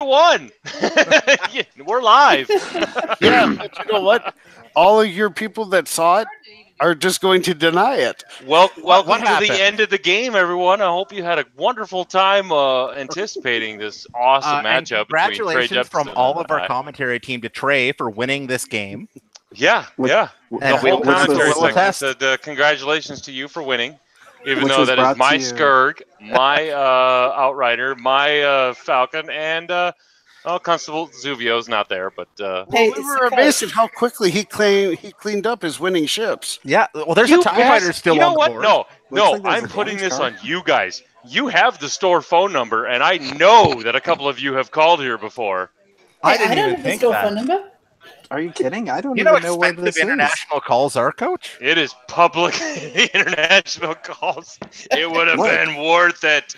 won. We're live. Yeah, but you know what? All of your people that saw it are just going to deny it. Welcome what to happened? the end of the game, everyone. I hope you had a wonderful time anticipating this awesome And matchup between Trey congratulations from Jepsen all and of our I. commentary team to Trey for winning this game. Yeah. The whole commentary section said congratulations to you for winning, even though that is my Skurg, my Outrider, my Falcon, and Constable Zuvio's not there, but we were amazed at how quickly he cleaned up his winning ships. Yeah, well, there's a TIE fighter still on the board. No, I'm putting this on you guys. You have the store phone number, and I know that a couple of you have called here before. I don't have the store phone number. Are you kidding? I don't even know where this international calls are, Coach? It is public international calls. It would have been worth it.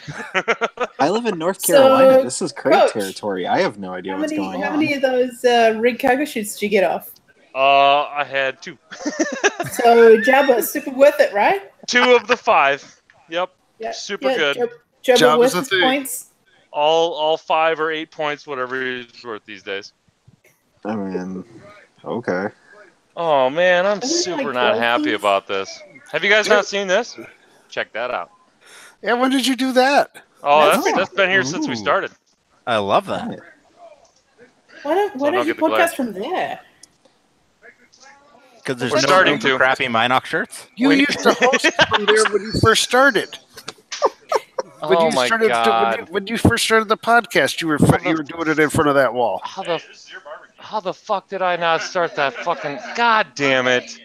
I live in North Carolina. This is Craig territory. I have no idea what's going on. How many of those rig cargo shoots did you get off? I had 2. So Jabba, super worth it, right? 2 of the 5. Yep. Super good. Jabba worth his points. All 5 or 8 points, whatever he's worth these days. I mean, okay. Oh man, I'm super not happy about this. Have you guys not seen this? Check that out. Yeah, when did you do that? Oh, that's been here since we started. I love that. Why don't you podcast from there? Because there's no crappy Minox shirts. You used to host from there when you first started. When you first started the podcast, you were doing it in front of that wall. How the fuck did I not start that fucking? God damn it!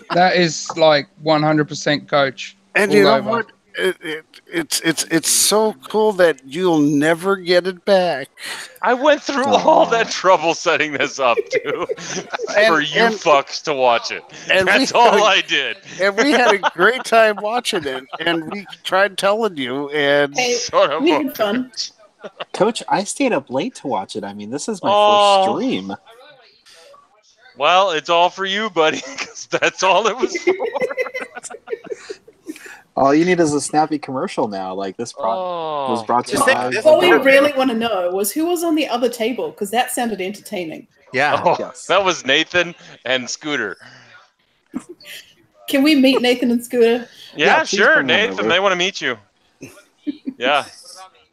That is like 100% Coach. And you know what? It's so cool that you'll never get it back. I went through all that trouble setting this up too, for you fucks to watch it. And that's all I did. And we had a great time watching it, and we tried telling you, and we had fun. Coach, I stayed up late to watch it. I mean, this is my first stream. Well, it's all for you, buddy, because that's all it was for. All you need is a snappy commercial now. Like this was brought to you. What we really want to know was who was on the other table, because that sounded entertaining. Yeah. That was Nathan and Scooter. Can we meet Nathan and Scooter? Yeah, sure, Nathan. They want to meet you. Yeah.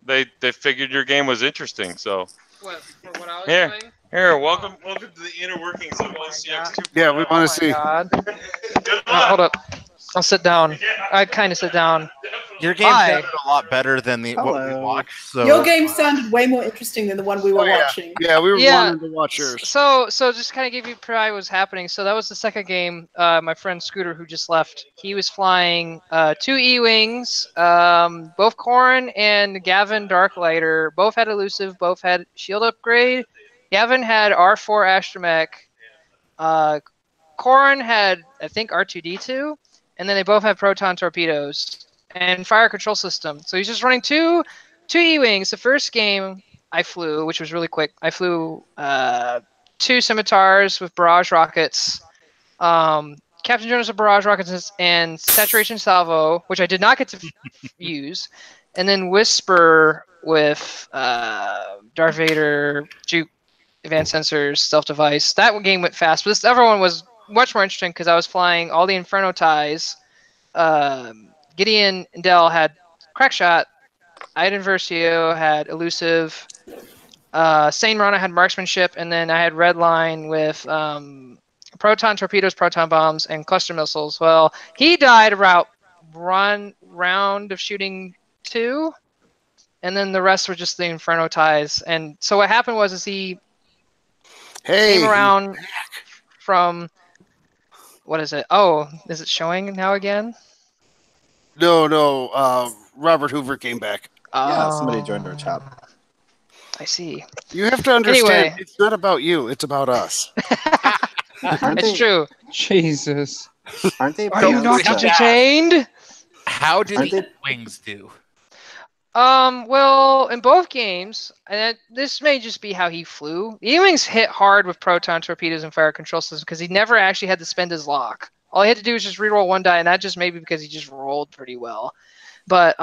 They figured your game was interesting, so. What I was playing? Here, welcome to the inner workings of OCX 2. Yeah, we want to see. Hold up. I'll sit down. I kind of sit down. Your game sounded a lot better than what we watched. So. Your game sounded way more interesting than the one we were watching. Yeah, we were wanting to watch yours. So just kind of give you preview what was happening. So that was the second game. My friend Scooter, who just left, he was flying 2 E-Wings. Both Corrin and Gavin Darklighter both had elusive, both had shield upgrade. Gavin had R4 astromech. Corrin had, I think, R2D2. And then they both have proton torpedoes and fire control system. So he's just running two E-Wings. The first game I flew, which was really quick, I flew 2 Scimitars with barrage rockets, Captain Jonas with barrage rockets and saturation salvo, which I did not get to use, and then Whisper with Darth Vader, Juke, advanced sensors, stealth device. That game went fast, but this other one was much more interesting because I was flying all the Inferno ties. Gideon and Dell had Crackshot. Iden Versio had Elusive. Sane Rana had Marksmanship. And then I had Redline with Proton Torpedoes, Proton Bombs, and Cluster Missiles. Well, he died about round of shooting 2. And then the rest were just the Inferno ties. And so what happened was he came around from... What is it? Oh, is it showing now again? No. Robert Hoover came back. Yeah, somebody joined our chat. I see. You have to understand, it's not about you. It's about us. It's true. Jesus. Aren't they? Are you not entertained? How did the wings do? Well, in both games, and this may just be how he flew, the E-Wings hit hard with proton torpedoes and fire control systems because he never actually had to spend his lock. All he had to do was just reroll 1 die, and that just maybe because he just rolled pretty well. But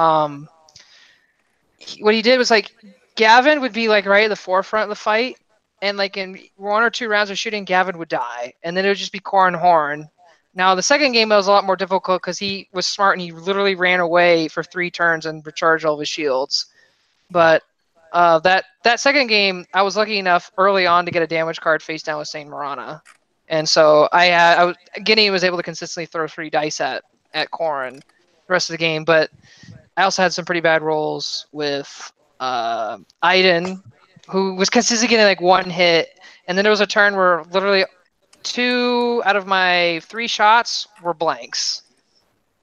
what he did was, like, Gavin would be like right at the forefront of the fight, and like in 1 or 2 rounds of shooting, Gavin would die, and then it would just be Corn Horn. Now the second game was a lot more difficult because he was smart and he literally ran away for 3 turns and recharged all of his shields. But that second game, I was lucky enough early on to get a damage card face down with Saint Marana, and so Guinea was able to consistently throw 3 dice at Corrin the rest of the game. But I also had some pretty bad rolls with Aiden, who was consistently getting like 1 hit, and then there was a turn where literally 2 out of my 3 shots were blanks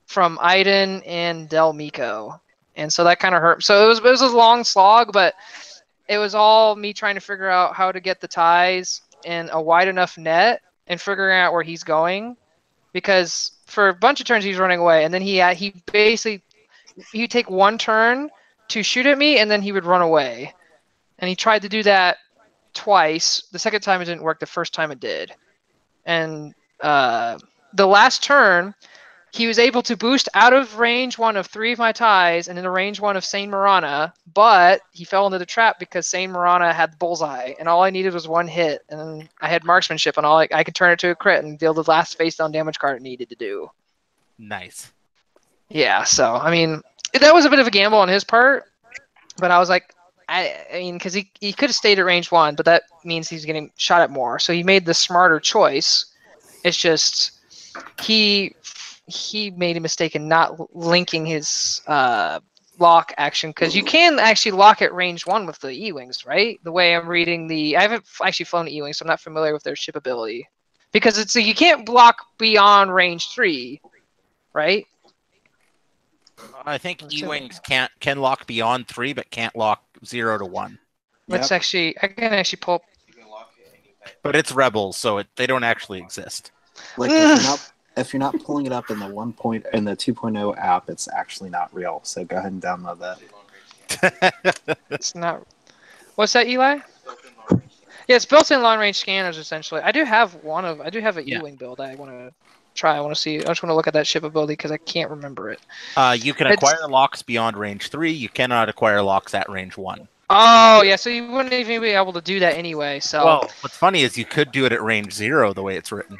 from Aiden and Del Miko. And so that kind of hurt. So it was a long slog, but it was all me trying to figure out how to get the ties in a wide enough net and figuring out where he's going. Because for a bunch of turns he was running away, and then he basically he'd take 1 turn to shoot at me, and then he would run away. And he tried to do that twice. The second time it didn't work. The first time it did. And the last turn, he was able to boost out of range 1 of 3 of my ties and into range 1 of Saint Marana, but he fell into the trap because Saint Marana had the bullseye, and all I needed was 1 hit, and then I had marksmanship, and all I could turn it to a crit and deal the last face-down damage card it needed to do. Nice. Yeah, so, I mean, that was a bit of a gamble on his part, but I was like, I mean, because he could have stayed at range 1, but that means he's getting shot at more, so he made the smarter choice. It's just he made a mistake in not linking his lock action, because you can actually lock at range 1 with the E-Wings, right? The way I'm reading I haven't actually flown the E-Wings, so I'm not familiar with their ship ability. Because you can't block beyond range 3, right? I think E-Wings can lock beyond 3, but can't lock 0 to 1. Let's actually, I can actually pull. But it's Rebels, so they don't actually exist. Like if you're not pulling it up in the 2.0 app, it's actually not real. So go ahead and download that. It's not. What's that, Eli? Yeah, it's built-in long-range scanners essentially. I do have an E-Wing build I want to try. I want to see. I just want to look at that ship ability because I can't remember it. You can acquire locks beyond range 3. You cannot acquire locks at range 1. Oh yeah, so you wouldn't even be able to do that anyway. So. Well, what's funny is you could do it at range 0 the way it's written.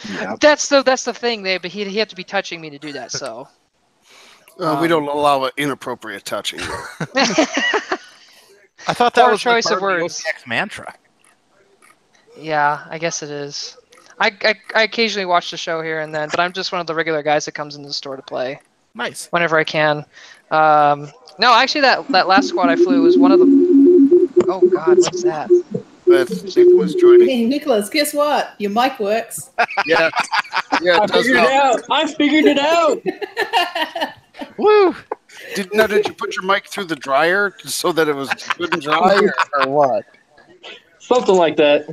Yep. That's the thing there, but he'd have to be touching me to do that. So. We don't allow inappropriate touching. I thought that Poor was choice part of words. The OCX mantra. Yeah, I guess it is. I occasionally watch the show here and then, but I'm just one of the regular guys that comes into the store to play. Nice. Whenever I can. No, actually, that last squad I flew was one of the. Oh God, what's that? That's Nicholas joining. Hey, Nicholas, guess what? Your mic works. Yeah. I figured it out. I figured it out. Woo! Did you put your mic through the dryer so that it was good and dry, or what? Something like that.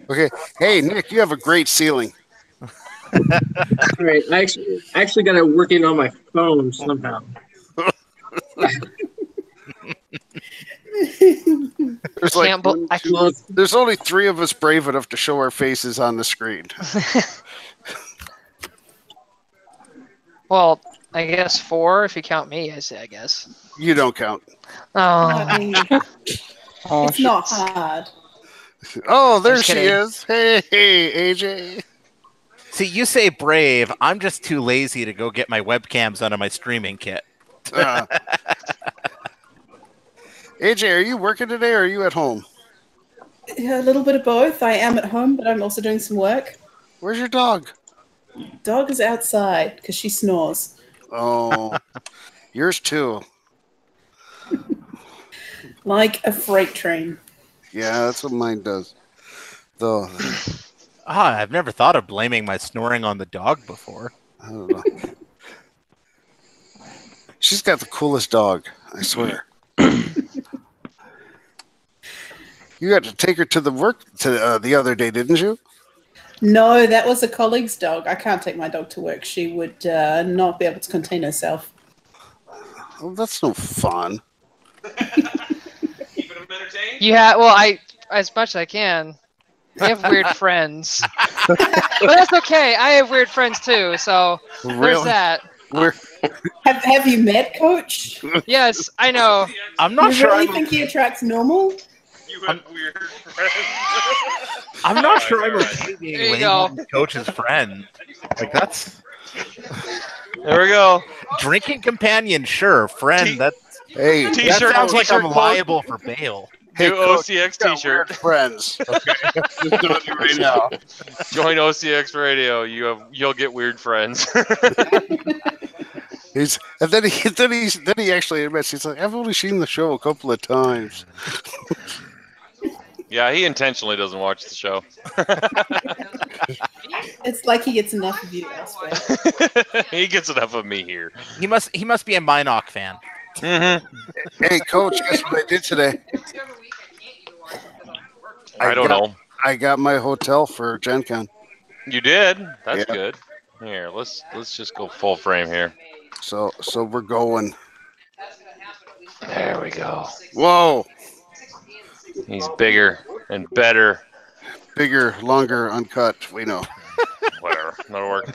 Okay. Hey, Nick, you have a great ceiling. Right. I actually got it working on my phone somehow. There's only 3 of us brave enough to show our faces on the screen. Well, I guess 4 if you count me. I guess. You don't count. Oh. It's not hard. Oh, there she is. Hey, AJ. See, you say brave. I'm just too lazy to go get my webcams out of my streaming kit. AJ, are you working today or are you at home? Yeah, a little bit of both. I am at home, but I'm also doing some work. Where's your dog? Dog is outside because she snores. Oh, yours too. Like a freight train. Yeah, that's what mine does. Though. I've never thought of blaming my snoring on the dog before. I don't know. She's got the coolest dog, I swear. You got to take her to the work the other day, didn't you? No, that was a colleague's dog. I can't take my dog to work. She would not be able to contain herself. Oh, that's no fun. Keeping them entertained? Yeah, well, as much as I can. We have weird friends. But that's okay. I have weird friends too, so there's that. Have you met Coach? Yes, I know. I'm not You sure. really think he attracts normal? You have weird friends. I'm not sure I'm okay There being you labeled go. Coach's friend. Like that's There we go. drinking companion, sure. Friend, that Hey, that T-shirt. sounds like T-shirt I'm quote. liable for bail. hey, New Coach, OCX got T-shirt. weird friends. Okay, just telling you right now. Join OCX Radio. You'll get weird friends. Then he actually admits he's like, I've only seen the show a couple of times. Yeah, he intentionally doesn't watch the show. It's like he gets enough of you elsewhere. He gets enough of me here. He must be a Minoc fan. Mm-hmm. Hey, Coach, guess what I did today? I don't know. I got my hotel for Gen Con. You did? That's Yeah. good. Here, let's just go full frame here. So we're going. There we go. Whoa. He's bigger and better. Bigger, longer, uncut. We know. Whatever. That'll work.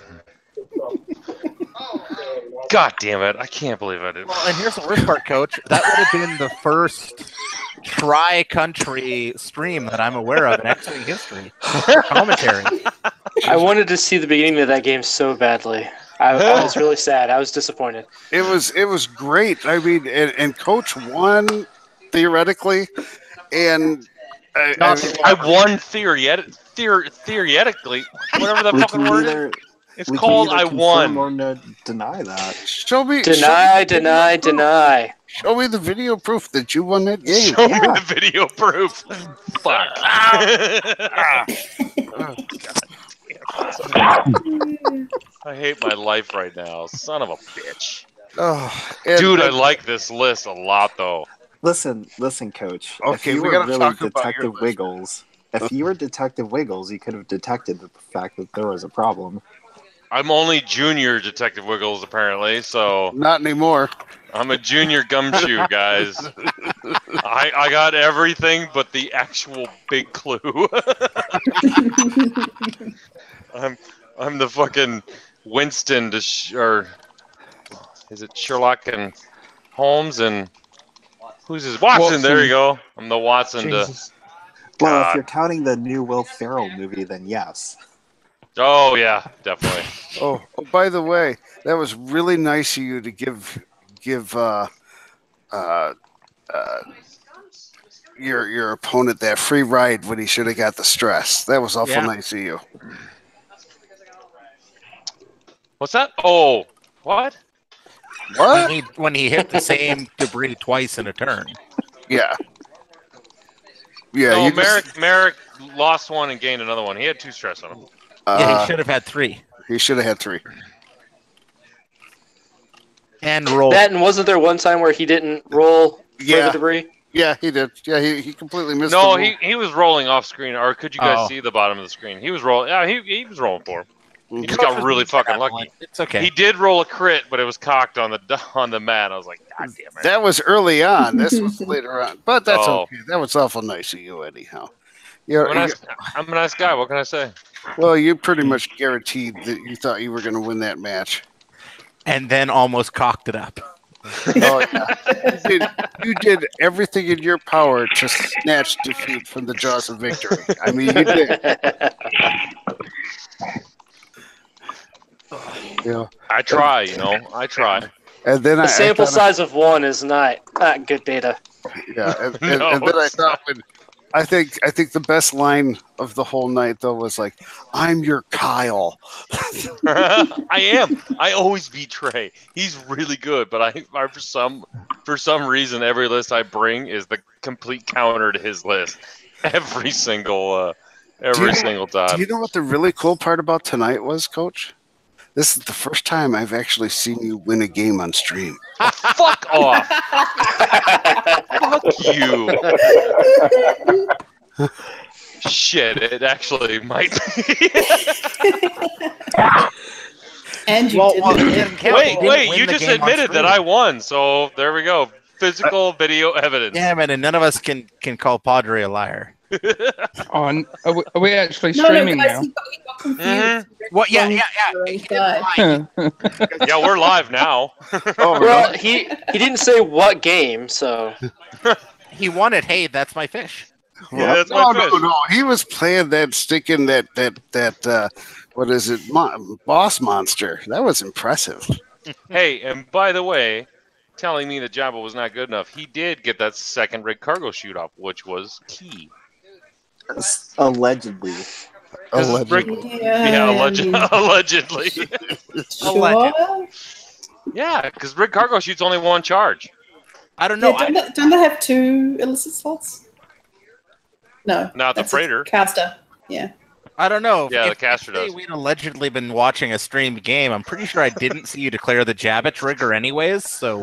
God damn it. I can't believe I did. Well, and here's the worst part, Coach. That would have been the first tri-country stream that I'm aware of in X-Wing history. Commentary. I wanted to see the beginning of that game so badly. I was really sad. I was disappointed. It was great. I mean, and Coach won theoretically, and I won theoretically. Whatever the fucking word is. It's called I won. Or deny that. Show me. Deny. Show me the video proof that you won that game. Show me the video proof. Fuck. I hate my life right now. Son of a bitch. Dude, I like this list a lot, though. Listen, Coach. Okay, if you we were gotta really talk about your Detective list. Wiggles, if you were Detective Wiggles, you could have detected the fact that there was a problem. I'm only junior Detective Wiggles, apparently, so Not anymore. I'm a junior gumshoe, guys. I got everything but the actual big clue. I'm the fucking Winston or is it Sherlock and Holmes and who's his Watson? There you go. I'm the Watson Jesus. Well, if you're counting the new Will Ferrell movie, then yes. Oh yeah, definitely. Oh, by the way, that was really nice of you to give your opponent that free ride when he should have got the stress. That was awful nice of you. What's that? Oh, what? What? When he hit the same debris twice in a turn. Yeah. Yeah. No, you Merrick lost one and gained another one. He had 2 stress on him. Yeah, he should have had 3. He should have had 3. And roll. That, and wasn't there one time where he didn't roll for the debris? Yeah, he did. Yeah, he completely missed. No, the he was rolling off screen. Or could you guys see the bottom of the screen? He was rolling. Yeah, he was rolling for him. He just got really fucking lucky. It's okay. He did roll a crit, but it was cocked on the mat. I was like, God damn it. That was early on. This was later on. But that's Oh. okay. That was awful nice of you, anyhow. I'm a nice guy. What can I say? Well, you pretty much guaranteed that you thought you were going to win that match. And then almost cocked it up. Oh, yeah. You did everything in your power to snatch defeat from the jaws of victory. I mean, you did. Yeah. I try, I try. And then The sample size of 1 is not good data. Yeah, and then I thought I think the best line of the whole night though was like, "I'm your Kyle." I am. I always betray. He's really good, but I for some reason every list I bring is the complete counter to his list. Every single time. Do you know what the really cool part about tonight was, Coach? This is the first time I've actually seen you win a game on stream. Fuck off. Fuck you. Shit, it actually might be. And you wait, you just admitted that I won, so there we go. Physical video evidence. Damn it, and none of us can call Padre a liar. Oh, are we actually No, streaming guys, now? he got confused. What? Yeah. Yeah, we're live now. Oh, Well, really? he didn't say what game, so He wanted. Hey, that's my fish. Yeah, that's no, my fish. no. He was playing that sticking that what is it? Boss monster. That was impressive. Hey, and by the way, telling me that Jabba was not good enough, he did get that second rig cargo shoot up, which was key. Allegedly. Allegedly. Sure. Yeah, because rig cargo shoots only one charge. I don't know. Yeah, don't they have 2 illicit slots? No. Not the that's a freighter. Caster. Yeah. I don't know. Yeah, the if caster does. We'd allegedly been watching a streamed game. I'm pretty sure I didn't see you declare the Jabba trigger anyways. So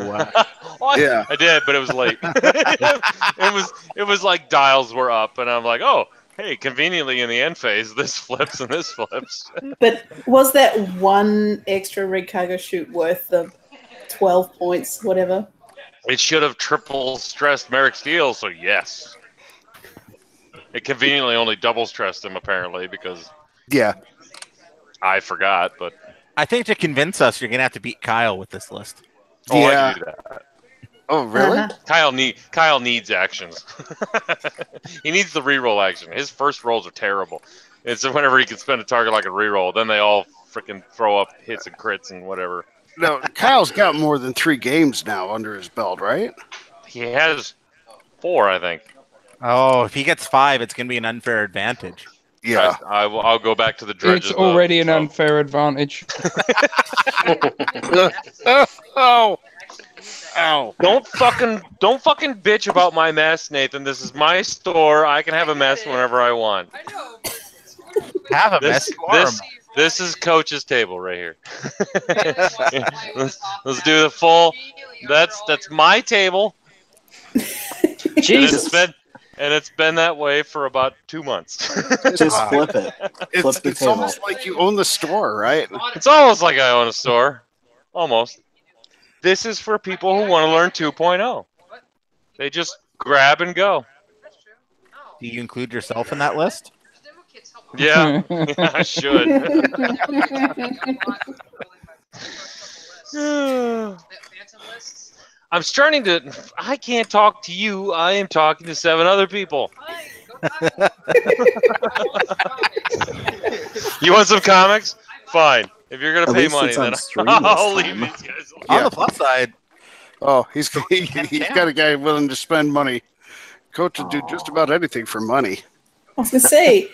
Yeah. I did, but it was late. it was like dials were up, and I'm like, oh, hey, conveniently in the end phase, this flips and this flips. But was that 1 extra rig cargo shoot worth the 12 points, whatever? It should have triple stressed Merrick Steele, so yes. It conveniently only double stressed him, apparently, because Yeah. I forgot, but... I think to convince us, you're going to have to beat Kyle with this list. Oh, I Yeah. can do that. Oh, really? Kyle needs actions. He needs the reroll action. His first rolls are terrible. It's whenever he can spend a target like a reroll, then they all freaking throw up hits and crits and whatever. No, Kyle's got more than 3 games now under his belt, right? He has 4, I think. Oh, if he gets 5, it's going to be an unfair advantage. Yeah. I'll go back to the dredges. It's already an unfair advantage. Oh. Ow. Don't fucking bitch about my mess, Nathan. This is my store. I can have a mess whenever I want. Have a mess. This is Coach's table right here. let's do the full. That's my table. Jesus. And it's been that way for about 2 months. Just flip it. It's almost like you own the store, right? It's almost like I own a store. Almost. This is for people who want to learn 2.0. They just grab and go. Do you include yourself in that list? Yeah, I should. I'm starting to... I can't talk to you. I am talking to 7 other people. You want some comics? Fine. If you're going to pay money, then I'll leave these guys alone. On the plus side... Oh, he's got a guy willing to spend money. Coach will do just about anything for money. I was going to say,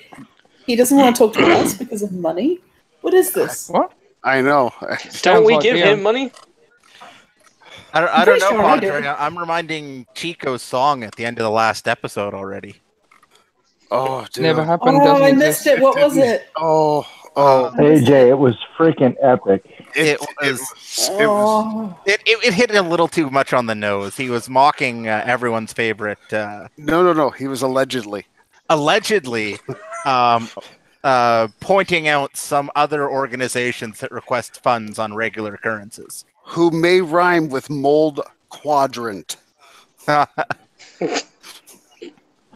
he doesn't want to talk to us because of money. What is this? What? I know. Don't we like give him money? I don't know, sure I do. Padre. I'm reminding Chico's song at the end of the last episode already. Oh, dude. Never happened. Oh, doesn't I exist. missed it. What was it? Oh. AJ, it was freaking epic. It hit a little too much on the nose. He was mocking everyone's favorite. No. He was allegedly pointing out some other organizations that request funds on regular occurrences. Who may rhyme with mold quadrant.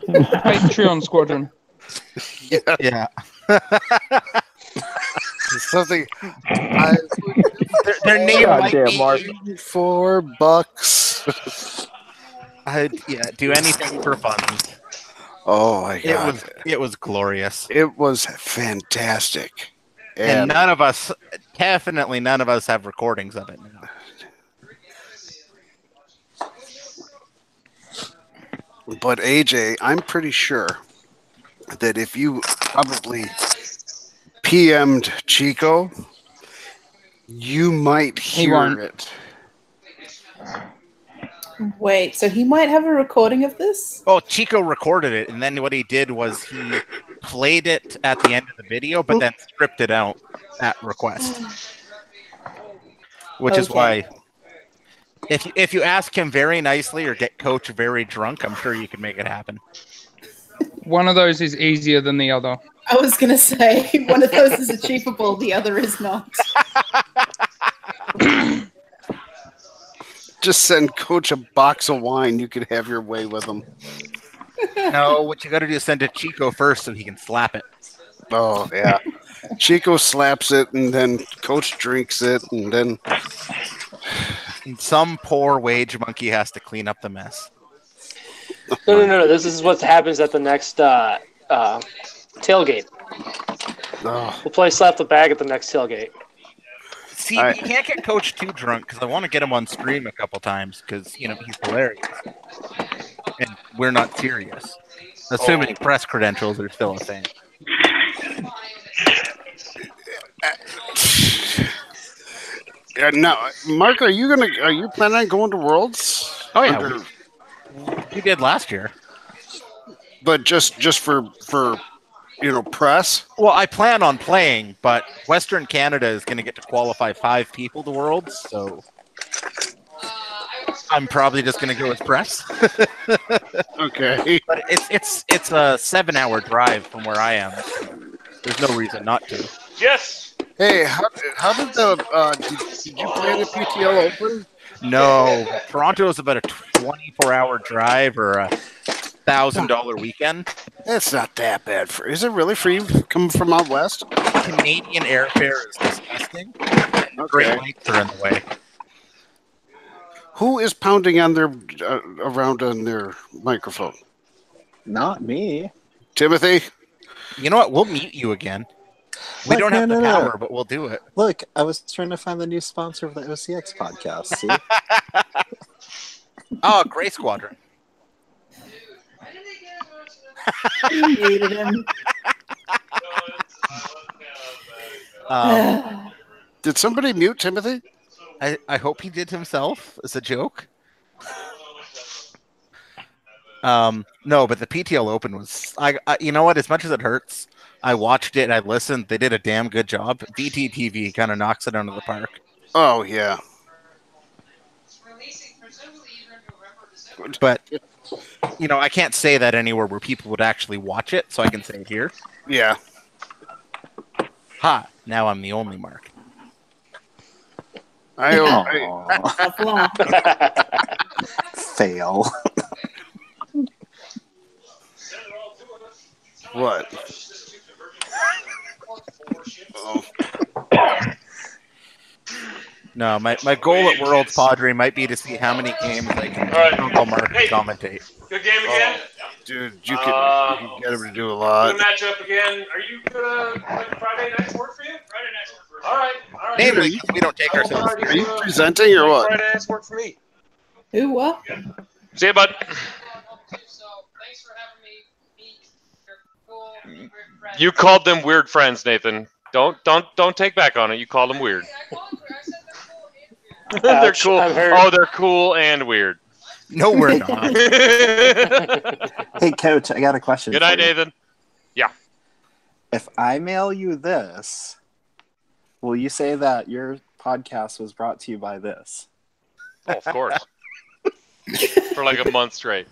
Patreon squadron. Yeah. Something. Their name might be Mark. $4. do anything for fun. Oh my god! It was glorious. It was fantastic. And definitely none of us have recordings of it now. But AJ, I'm pretty sure that if you probably PM'd Chico, you might hear it. Wait, so he might have a recording of this? Oh, Chico recorded it, and then what he did was he played it at the end of the video, but then stripped it out at request. Which is why, if you ask him very nicely or get Coach very drunk, I'm sure you can make it happen. One of those is easier than the other. I was going to say, one of those is achievable, the other is not. Just send Coach a box of wine. You could have your way with him. No, what you got to do is send it to Chico first so he can slap it. Oh, yeah. Chico slaps it, and then Coach drinks it, and then... And some poor wage monkey has to clean up the mess. No. This is what happens at the next tailgate. Oh. We'll play slap the bag at the next tailgate. See, you can't get Coach too drunk because I want to get him on stream a couple times because, he's hilarious. And we're not serious. Assuming press credentials are still a thing. Now, Mark, are you planning on going to Worlds? Oh yeah, we did last year. But just for press? Well, I plan on playing, but Western Canada is going to get to qualify 5 people to Worlds, so I'm probably just going to go with press. Okay. But it's a 7-hour drive from where I am. There's no reason not to. Yes. Hey, how did did you play the PTL Open? No, Toronto is about a 24-hour drive or a $1,000 weekend. That's not that bad. Is it really free coming from out west? Canadian airfare is disgusting. Great Lakes are in the way. Who is pounding on their around on their microphone? Not me. Timothy? You know what? We'll mute you again. We don't have the power, but we'll do it. Look, I was trying to find the new sponsor of the OCX podcast. See? Oh, Gray Squadron. You muted him. Did somebody mute Timothy? I hope he did himself as a joke. No, but the PTL Open was... you know what? As much as it hurts, I watched it, I listened. They did a damn good job. VTTV kind of knocks it out of the park. Oh, yeah. But, I can't say that anywhere where people would actually watch it, so I can say it here. Yeah. Ha! Now I'm the only Mark. Fail. What? Oh. No, my goal at Worlds Padre might be to see how many games I can Uncle Mark commentate. Good game again? Dude, you can get him to do a lot. Good matchup again. Are you gonna Friday nights work for you? Friday nights work for us. All right. Namely, we don't take ourselves. Are you presenting or what? Friday nights work for me. Who, what? See you, bud. You called them weird friends, Nathan. Don't take back on it. You called them weird. They're cool. Oh, they're cool and weird. No, we're not. Hey, Coach, I got a question. Good night, Nathan. Yeah. If I mail you this, will you say that your podcast was brought to you by this? Oh, of course. For like a month straight.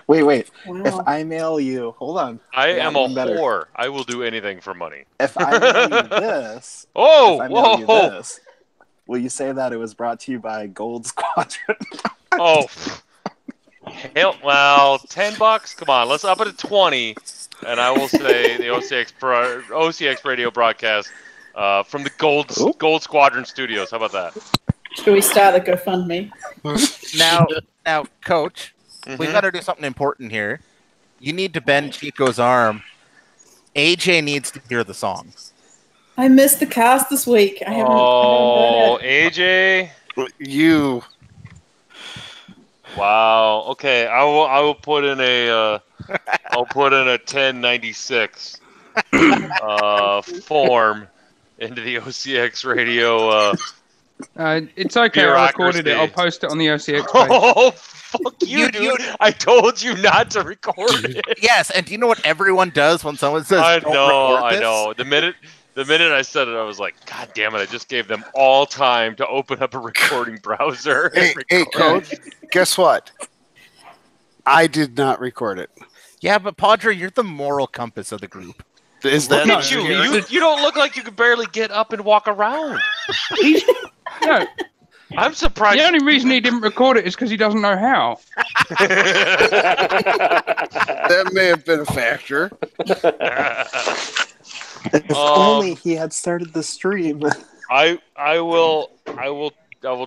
Wait. Wow. If I mail you, hold on. I am a whore. I will do anything for money. If I mail you this, this, will you say that it was brought to you by Gold Squadron? Oh, hell, well, $10. Come on, let's up it to 20, and I will say the OCX radio broadcast from the Gold Squadron Studios. How about that? Should we start the GoFundMe? Now, Coach, we've got to do something important here. You need to bend Chico's arm. AJ needs to hear the song. I missed the cast this week. I haven't heard it. AJ, you. Wow. Okay, I will put in a 1096 form into the OCX radio. It's okay. I recorded it. I'll post it on the OCX page. Oh, fuck you, dude! I told you not to record it. Yes, and do you know what everyone does when someone says, I "Don't know, record this"? I know. The minute I said it, I was like, God damn it! I just gave them all time to open up a recording browser. Hey, Coach, guess what? I did not record it. Yeah, but Padre, you're the moral compass of the group. Is that Look at you! You don't look like you could barely get up and walk around. No, I'm surprised. The only reason he didn't record it is because he doesn't know how. That may have been a factor. If only he had started the stream. I will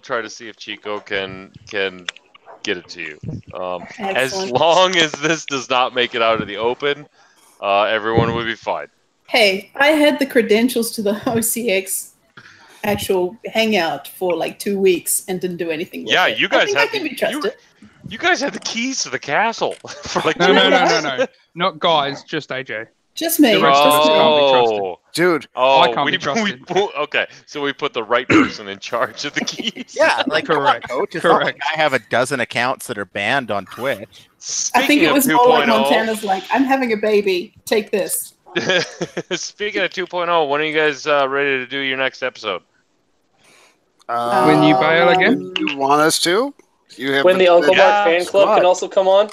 try to see if Chico can get it to you. As long as this does not make it out of the open, everyone will be fine. Hey, I had the credentials to the OCX actual hangout for like 2 weeks and didn't do anything with it. You guys I can be trusted. You guys had the keys to the castle for like No. Not guys, just AJ. Just me. The rest of us can't be trusted. Dude. I can't be trusted. Okay, so we put the right person in charge of the keys. Yeah, like correct. Coach, it's not like I have a dozen accounts that are banned on Twitch. I think it was more like Montana's like, I'm having a baby. Take this. Speaking of 2.0, when are you guys ready to do your next episode? When you bail again? You want us to? When the Uncle Mark fan club can also come on?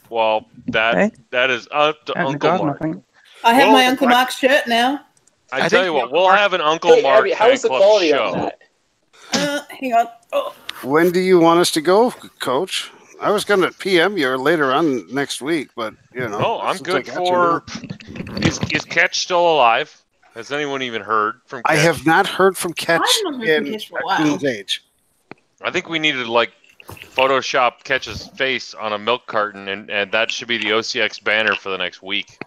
Well, that is up to Uncle Mark. I have my Uncle Mark shirt now. I tell you what, we'll have an Uncle Mark Abby, how is the quality of that? Hang on. Oh. When do you want us to go, Coach? I was going to PM you later on next week, but, you know. Oh, I'm good for... Is Ketch still alive? Has anyone even heard from Ketch? I have not heard from Ketch in Raccoon's age. I think we need to, like, Photoshop Ketch's face on a milk carton, and that should be the OCX banner for the next week.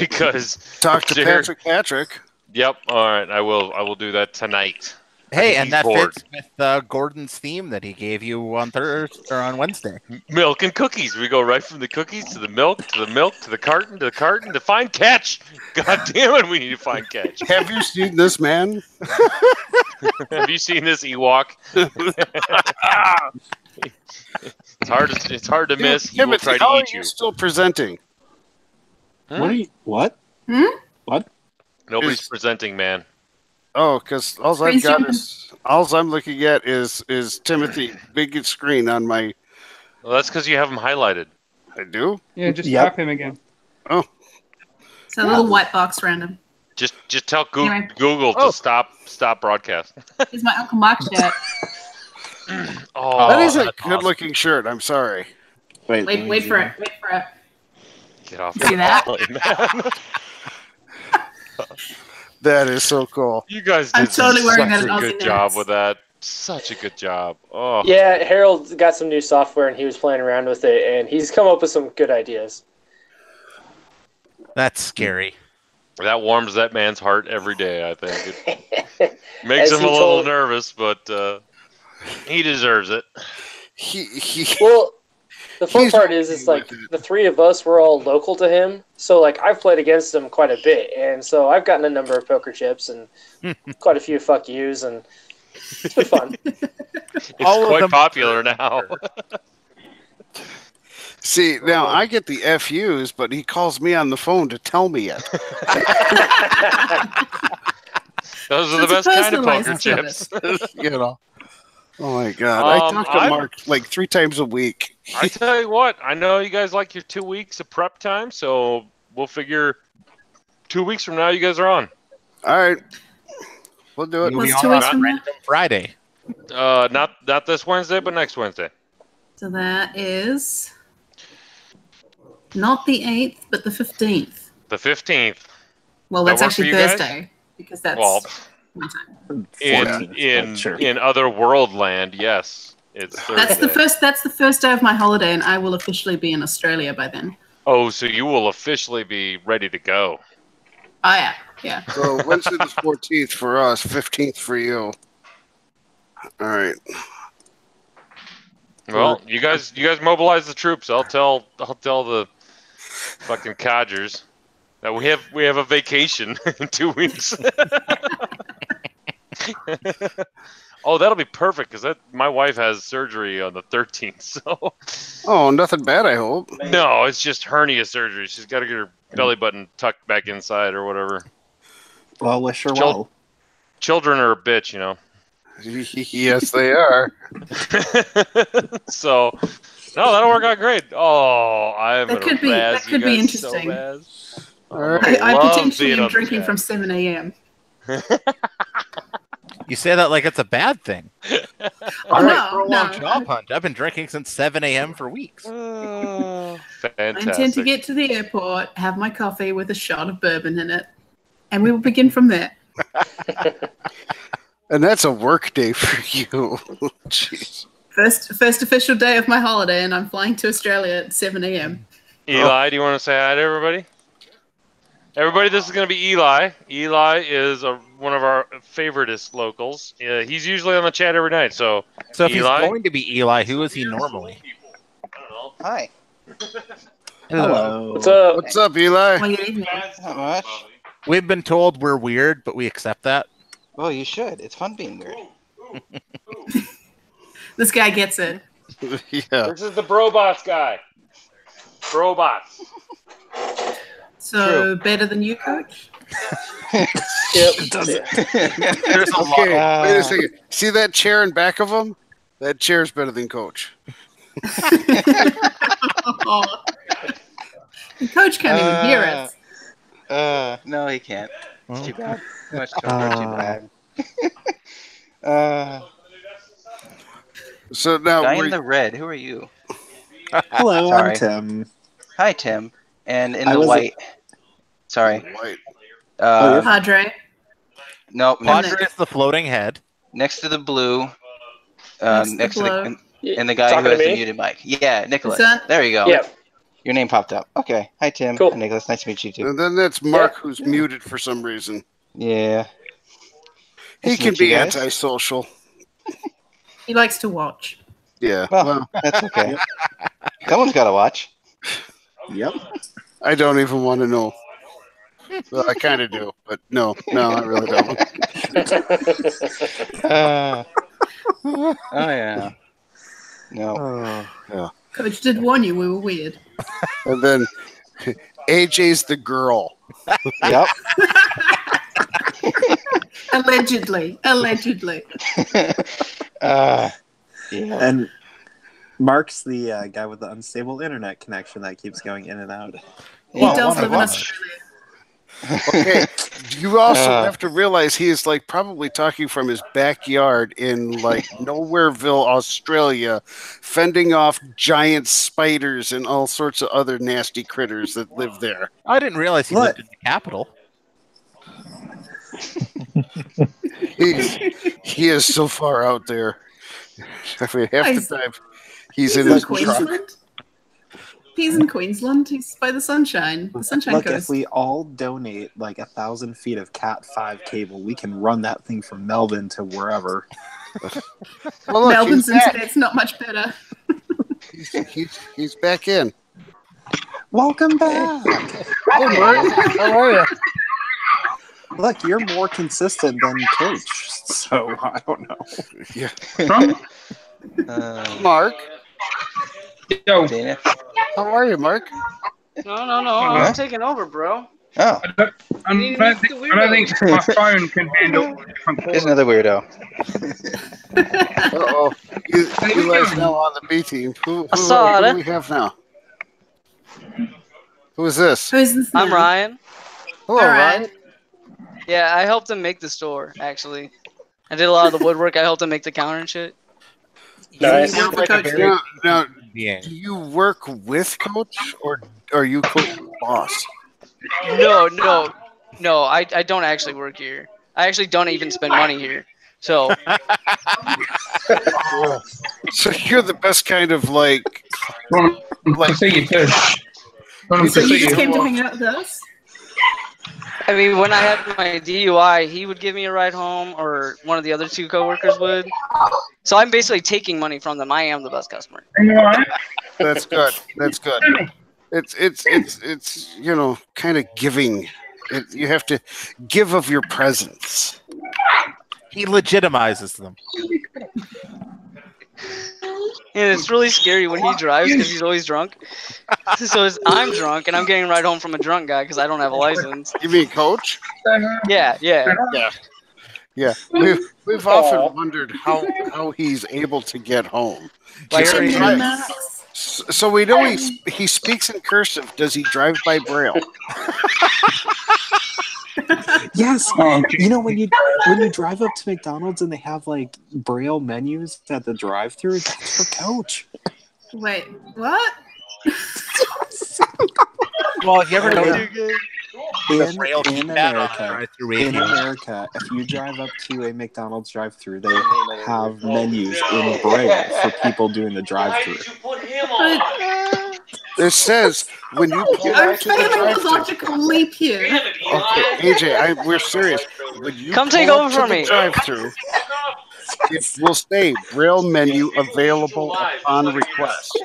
Because... Talk to Patrick. Yep, all right, I will do that tonight. Hey, and that fits with Gordon's theme that he gave you on Thursday or on Wednesday. Milk and cookies. We go right from the cookies to the milk to the milk to the carton to find Ketch. God damn it, we need to find Ketch. Have you seen this man? Have you seen this Ewok? It's hard to miss. He will try to eat you. Still presenting. What? What? Nobody's presenting, man. Oh, because all I'm looking at is Timothy big screen on my. Well, that's because you have him highlighted. I do. Yeah, just tap him again. Oh, it's a little white box random. Just tell Google to stop broadcast. Here's my Uncle Mark shirt. That is a good-looking shirt. I'm sorry. Wait for it. Get off. See that? That is so cool. You guys did such a good job with that. Such a good job. Oh. Yeah, Harold got some new software and he was playing around with it, and he's come up with some good ideas. That's scary. That warms that man's heart every day, I think. It makes him a little nervous, but he deserves it. Well, the fun part is like the three of us were all local to him, so like I've played against him quite a bit, and so I've gotten a number of poker chips and quite a few fuck yous, and it's been fun. It's quite popular now. See, now I get the FUs, but he calls me on the phone to tell me it. Those are the best kind of poker chips. You know. Oh my God! I talk to Mark like 3 times a week. I tell you what, I know you guys like your 2 weeks of prep time, so we'll figure 2 weeks from now you guys are on. All right, we'll do it. What's 2 weeks from now? Friday. Not this Wednesday, but next Wednesday. So that is not the 8th, but the 15th. The 15th. Well, that's actually Thursday because that's my time. In other world land, yes, it's Thursday. That's the first day of my holiday, and I will officially be in Australia by then. Oh, so you will officially be ready to go. Oh yeah. So Wednesday the 14th for us, 15th for you. All right. Well, you guys mobilize the troops. I'll tell the fucking codgers that we have a vacation in 2 weeks. Oh, that'll be perfect because my wife has surgery on the 13th. So. Oh, nothing bad, I hope. No, it's just hernia surgery. She's got to get her belly button tucked back inside or whatever. Well, wish her well. Children are a bitch, you know. Yes, they are. So, no, that'll work out great. Oh, that could be interesting. So I potentially am drinking from 7 a.m. You say that like it's a bad thing. All right, for a long job hunt. I've been drinking since 7 a.m. for weeks. Fantastic. I intend to get to the airport, have my coffee with a shot of bourbon in it, and we will begin from there. And that's a work day for you. Jeez. First official day of my holiday, and I'm flying to Australia at 7 a.m. Eli, do you want to say hi to everybody? Everybody, this is going to be Eli. Eli is one of our favoriteest locals. He's usually on the chat every night. So if he's going to be Eli, who is he normally? Hi. Hello. What's up? What's up, Eli? Not much. We've been told we're weird, but we accept that. Well, you should. It's fun being weird. This guy gets it. Yeah. This is the Brobots guy. Brobots. So better than you, Coach? Yep. There's a lot. Wait a second. See that chair in back of him? That chair's better than Coach. Coach can't even hear it. No, he can't. It's too bad. Too much coverage, too bad. So now Guy in the red. Who are you? Hello, Sorry. I'm Tim. Hi, Tim. And in the white. Sorry. White. Padre. No, Padre is the floating head. Next to the blue. Next to the and the guy who has the muted mic. Yeah, Nicholas. There you go. Yeah. Your name popped up. Okay. Hi, Tim. Cool. Hi, Nicholas. Nice to meet you, too. And then that's Mark, who's muted for some reason. Yeah. He can be antisocial. He likes to watch. Yeah. Well, that's okay. Someone's got to watch. Yep. I don't even want to know. Well, I kind of do, but no, I really don't. Oh, yeah. No. Yeah. Coach did warn you we were weird. And then AJ's the girl. Yep. Allegedly. Yeah. And Mark's the guy with the unstable internet connection that keeps going in and out. He does live in Australia. Okay, you also have to realize he is like probably talking from his backyard in like Nowhereville, Australia, fending off giant spiders and all sorts of other nasty critters that live there. I didn't realize he lived in the capital. He is so far out there. I mean, half the time he's in his Queensland. truck. He's in Queensland. He's by the Sunshine. The Sunshine Look, Coast. if we all donate like 1,000 feet of Cat 5 cable, we can run that thing from Melbourne to wherever. Well, look, Melbourne's internet's not much better. He's back in. Welcome back. Hey, Mark. How are you? Look, you're more consistent than Coach, so I don't know. Yeah. Mark. Yo. How are you, Mark? No. I'm taking over, bro. Oh. I don't think my phone can handle different calls. Here's another weirdo. Uh-oh. Eli's now on the B team. Who do we have now? Who is this? Who's this? I'm Ryan. Hello, Ryan. Yeah, I helped him make the store, actually. I did a lot of the woodwork. I helped him make the counter and shit. Nice. Now, do you work with Coach, or are you Coach's boss? No. I don't actually work here. I actually don't even spend money here. So. So you're the best kind of like. So you just came to hang out with us? I mean, when I had my DUI, he would give me a ride home, or one of the other two coworkers would. So I'm basically taking money from them. I am the best customer. That's good. That's good. It's kind of giving. You have to give of your presence. He legitimizes them. And it's really scary when he drives because he's always drunk. So I'm drunk and I'm getting a ride home from a drunk guy because I don't have a license. You mean Coach? Yeah. We've often wondered how he's able to get home. So we know he speaks in cursive. Does he drive by Braille? Yes. You know, when you drive up to McDonald's and they have like Braille menus at the drive-thru, that's for Coach. Wait, what? Well, you ever know in America, if you drive up to a McDonald's drive-thru, they have menus in Braille for people doing the drive-thru. It says when you pull I'm up to the failing the drive-thru. logical leap here. Okay, AJ, we're serious. When you Come pull take up over to for the me. drive-thru, it will say Braille menu available upon request.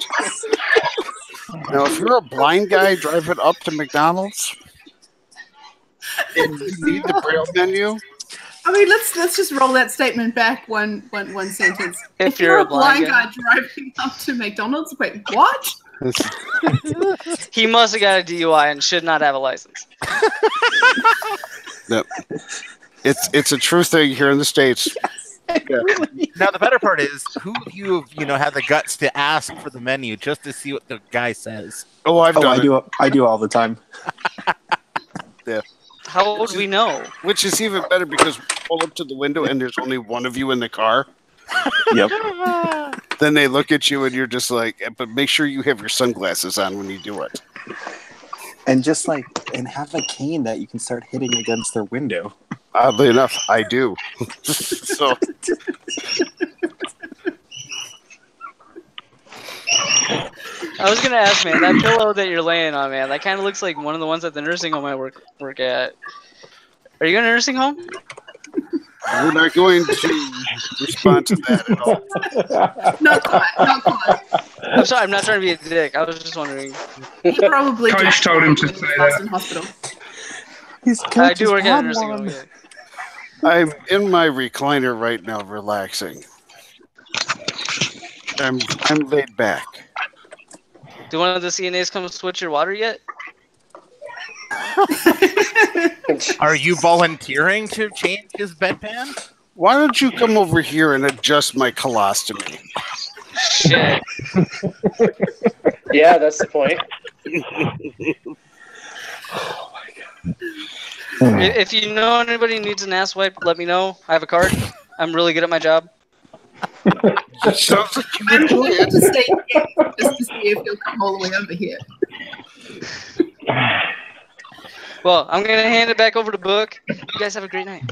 Now, if you're a blind guy driving up to McDonald's and you need the Braille menu, I mean, let's just roll that statement back one sentence. If you're a blind guy driving up to McDonald's, wait, what? He must have got a DUI and should not have a license. no, it's a true thing here in the States. Yeah. Now the better part is who you have the guts to ask for the menu just to see what the guy says. Oh, I do all the time. Yeah. How would we know? Which is even better because we pull up to the window and there's only one of you in the car. Yep. Then they look at you and you're just like, but make sure you have your sunglasses on when you do it. And just and have a cane that you can start hitting against their window. Oddly enough, I do. So. I was gonna ask, man, that pillow that you're laying on, man, that kind of looks like one of the ones at the nursing home I work at. Are you in a nursing home? We're not going to respond to that at all. Not quite. I'm sorry, I'm not trying to be a dick. I was just wondering. He probably Coach told him to say that. Hospital. I do work at a nursing home. Yeah. I'm in my recliner right now, relaxing. I'm laid back. Do one of the CNAs come switch your water yet? Are you volunteering to change his bedpan? Why don't you come over here and adjust my colostomy? Shit. Yeah, that's the point. Oh my god. If you know anybody who needs an ass wipe, let me know. I have a card. I'm really good at my job. Sounds like you I'm enjoy going it. to stay here just to see if he'll come all the way over here. Well, I'm going to hand it back over to Book. You guys have a great night.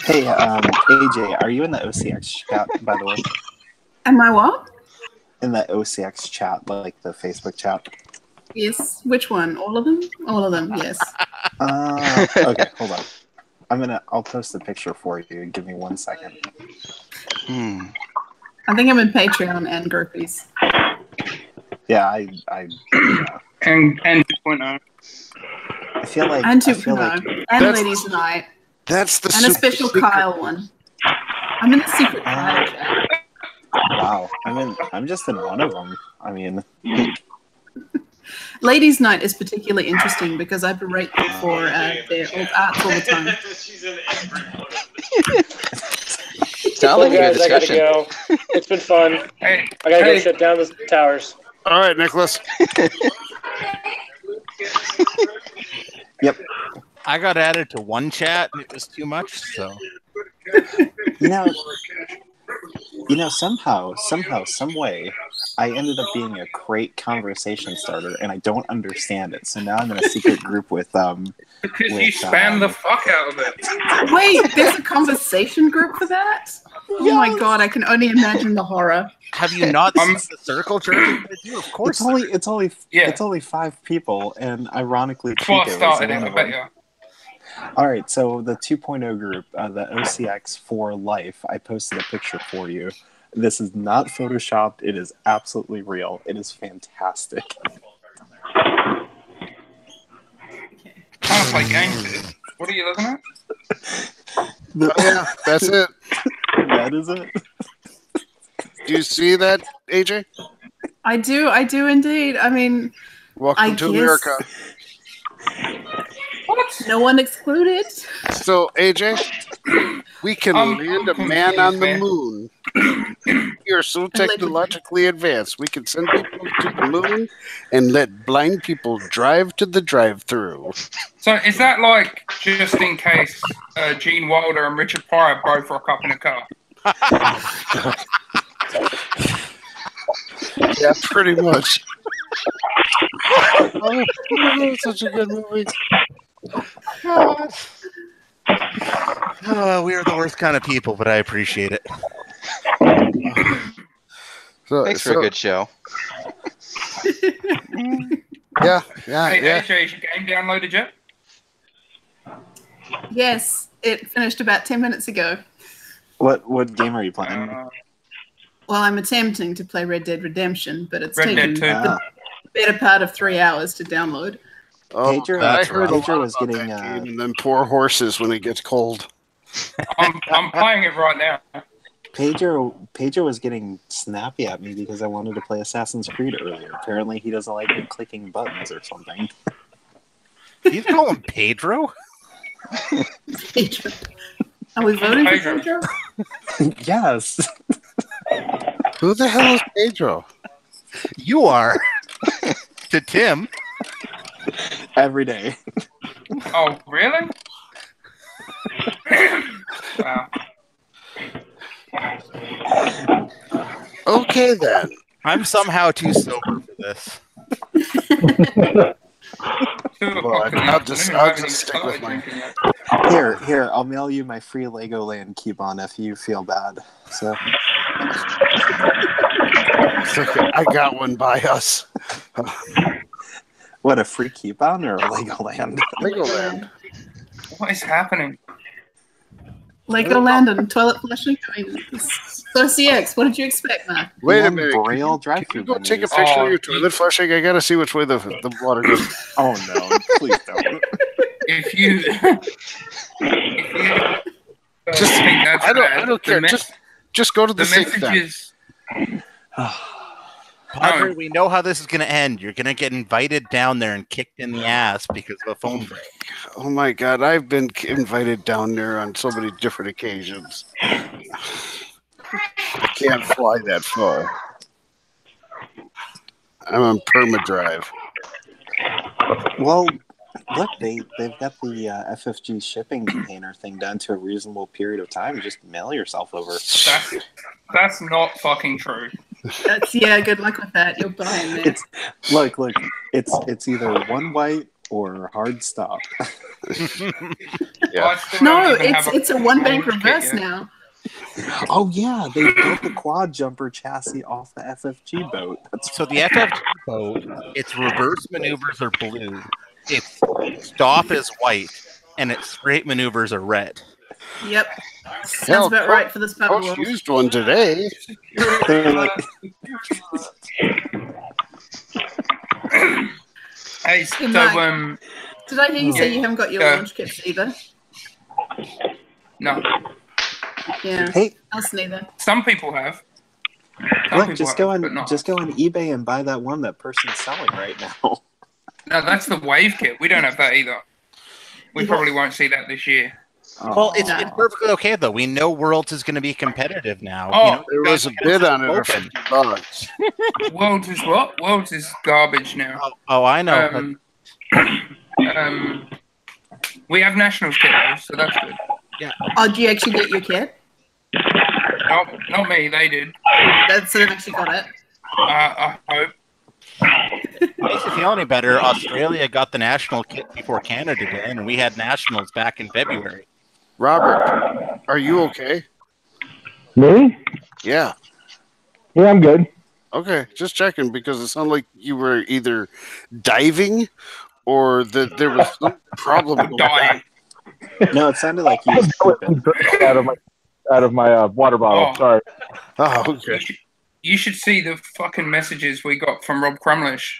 Hey, AJ, are you in the OCX chat, by the way? Am I what? In the OCX chat, like the Facebook chat? Yes. Which one? All of them? All of them, yes. Okay, hold on. I'll post a picture for you. Give me 1 second. I think I'm in Patreon and groupies. Yeah, And 2.0. I feel like and 2.0 and Ladies Night. That's the and a special secret. Kyle one. I'm in the secret Kyle chat. Wow, I'm just in one of them. I mean, Ladies Night is particularly interesting because I berate them for their old arts all the time. Sounds like guys, I gotta go. It's been fun. I gotta go shut down the towers. All right, Nicholas. Yep. I got added to one chat and it was too much, so. You know, somehow, some way, I ended up being a great conversation starter, and I don't understand it. So now I'm in a secret group with Because you spam the fuck out of it. Wait, there's a conversation group for that? Oh my god, I can only imagine the horror. Have you not seen the circle jerk? Of course. It's only 5 people, and ironically, Before I Chico is started one it, I of bet them. you. All right, so the 2.0 group, the OCX for life, I posted a picture for you. This is not photoshopped. It is absolutely real. It is fantastic. Sounds like games. What are you looking at? Yeah, that's it. That is it. Do you see that, AJ? I do indeed. I mean, Welcome to America. What? No one excluded. So, AJ, we can land a man on the moon We are so technologically advanced. We can send people to the moon and let blind people drive to the drive-through. So is that like just in case Gene Wilder and Richard Pryor both rock up in a car? Yeah, pretty much. Oh, such a good movie. We are the worst kind of people, but I appreciate it. Thanks for a good show. Yeah. Hey, AJ, is your game downloaded yet? Yes, it finished about 10 minutes ago. What game are you playing? Well, I'm attempting to play Red Dead Redemption, but it's Red taken Dead 2. the better part of 3 hours to download. Pedro, I heard Pedro was getting and then poor horses when it gets cold. I'm playing it right now. Pedro was getting snappy at me because I wanted to play Assassin's Creed earlier. Apparently, he doesn't like me clicking buttons or something. You call him Pedro? Pedro. Are we voting for Pedro? Yes. Who the hell is Pedro? You are. To Tim. Every day. Oh, really? Wow. Okay, then. I'm somehow too sober for this. Well, I'll just stick with my... Here, I'll mail you my free Legoland coupon if you feel bad. So It's okay. I got one by us. What, a free coupon or a Legoland? Legoland. What is happening? Legoland and toilet flushing? I mean, it's OCX. What did you expect, Mark? Wait a minute. Braille Can you go take a picture of your toilet flushing? I gotta see which way the water goes. Oh no, please don't. If you Just, think that's I don't care. Just go to the sink then. messages. Padre, we know how this is going to end. You're going to get invited down there and kicked in the ass because of a phone break. Oh my God, I've been invited down there on so many different occasions. I can't fly that far. I'm on perma-drive. Well, look, they've got the FFG shipping container thing down to a reasonable period of time. Just mail yourself over. That's not fucking true. Good luck with that. You're buying it. Look, it's either one white or hard stop. Yeah. No, it's a one bank reverse now. Oh yeah, they built the quad jumper chassis off the FFG boat. So the FFG boat, its reverse maneuvers are blue, its stop is white, and its straight maneuvers are red. Yep. Sounds about right for this puppy Coach world. used one today. Hey, so Mike, did I hear you say you haven't got your launch kits either? No. Yeah. Hey, us neither. Some people have. Look, just go on eBay and buy that one that person's selling right now. No, that's the wave kit. We don't have that either. We probably won't see that this year. Well, it's perfectly okay though. We know Worlds is going to be competitive now. Oh, there was a bid on it for $50. Worlds is what? Worlds is garbage now. Oh, I know. We have Nationals kit though, so that's good. Yeah. Oh, did you actually get your kit? No, not me. They did. So they've actually got it. I hope. Makes you feel any better? Australia got the national kit before Canada did, and we had nationals back in February. Robert, are you okay? Me? Yeah. Yeah, I'm good. Okay, just checking because it sounded like you were either diving or that there was some problem. Dying. No, it sounded like you was pooping. out of my water bottle. Oh. Sorry. Oh, okay. You should see the fucking messages we got from Rob Crumlish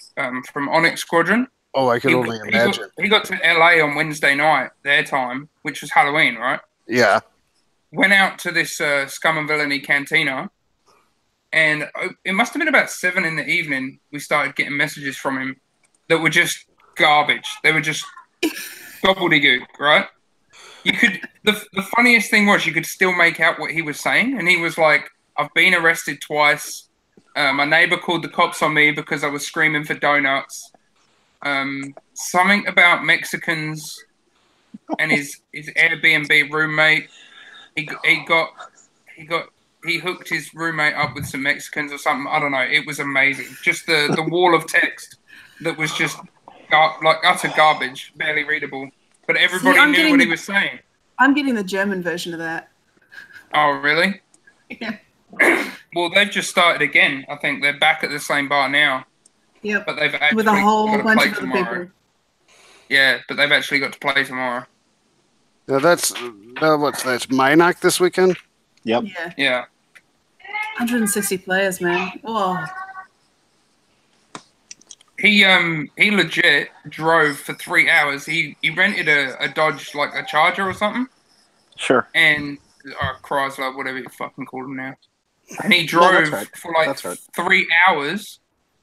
from Onyx Squadron. Oh, I can only imagine. He got to LA on Wednesday night, their time, which was Halloween, right? Yeah. Went out to this Scum and Villainy cantina, and it must have been about 7 in the evening. We started getting messages from him that were just garbage. They were just gobbledygook, right? You could. The funniest thing was you could still make out what he was saying, and he was like, I've been arrested twice. My neighbor called the cops on me because I was screaming for donuts. Something about Mexicans and his Airbnb roommate. He hooked his roommate up with some Mexicans or something. I don't know. It was amazing. Just the wall of text that was just like utter garbage, barely readable. But everybody knew what he was saying. I'm getting the German version of that. Oh, really? Yeah. Well, they've just started again. I think they're back at the same bar now. Yep. But they've actually with a whole got to bunch play of other tomorrow. people. Yeah, but they've actually got to play tomorrow. Now that's Minot this weekend? Yep. Yeah. 160 players, man. Oh. He legit drove for 3 hours. He rented a Dodge, like a Charger or something. Sure. And Chrysler, whatever you fucking call them now. And he drove for like 3 hours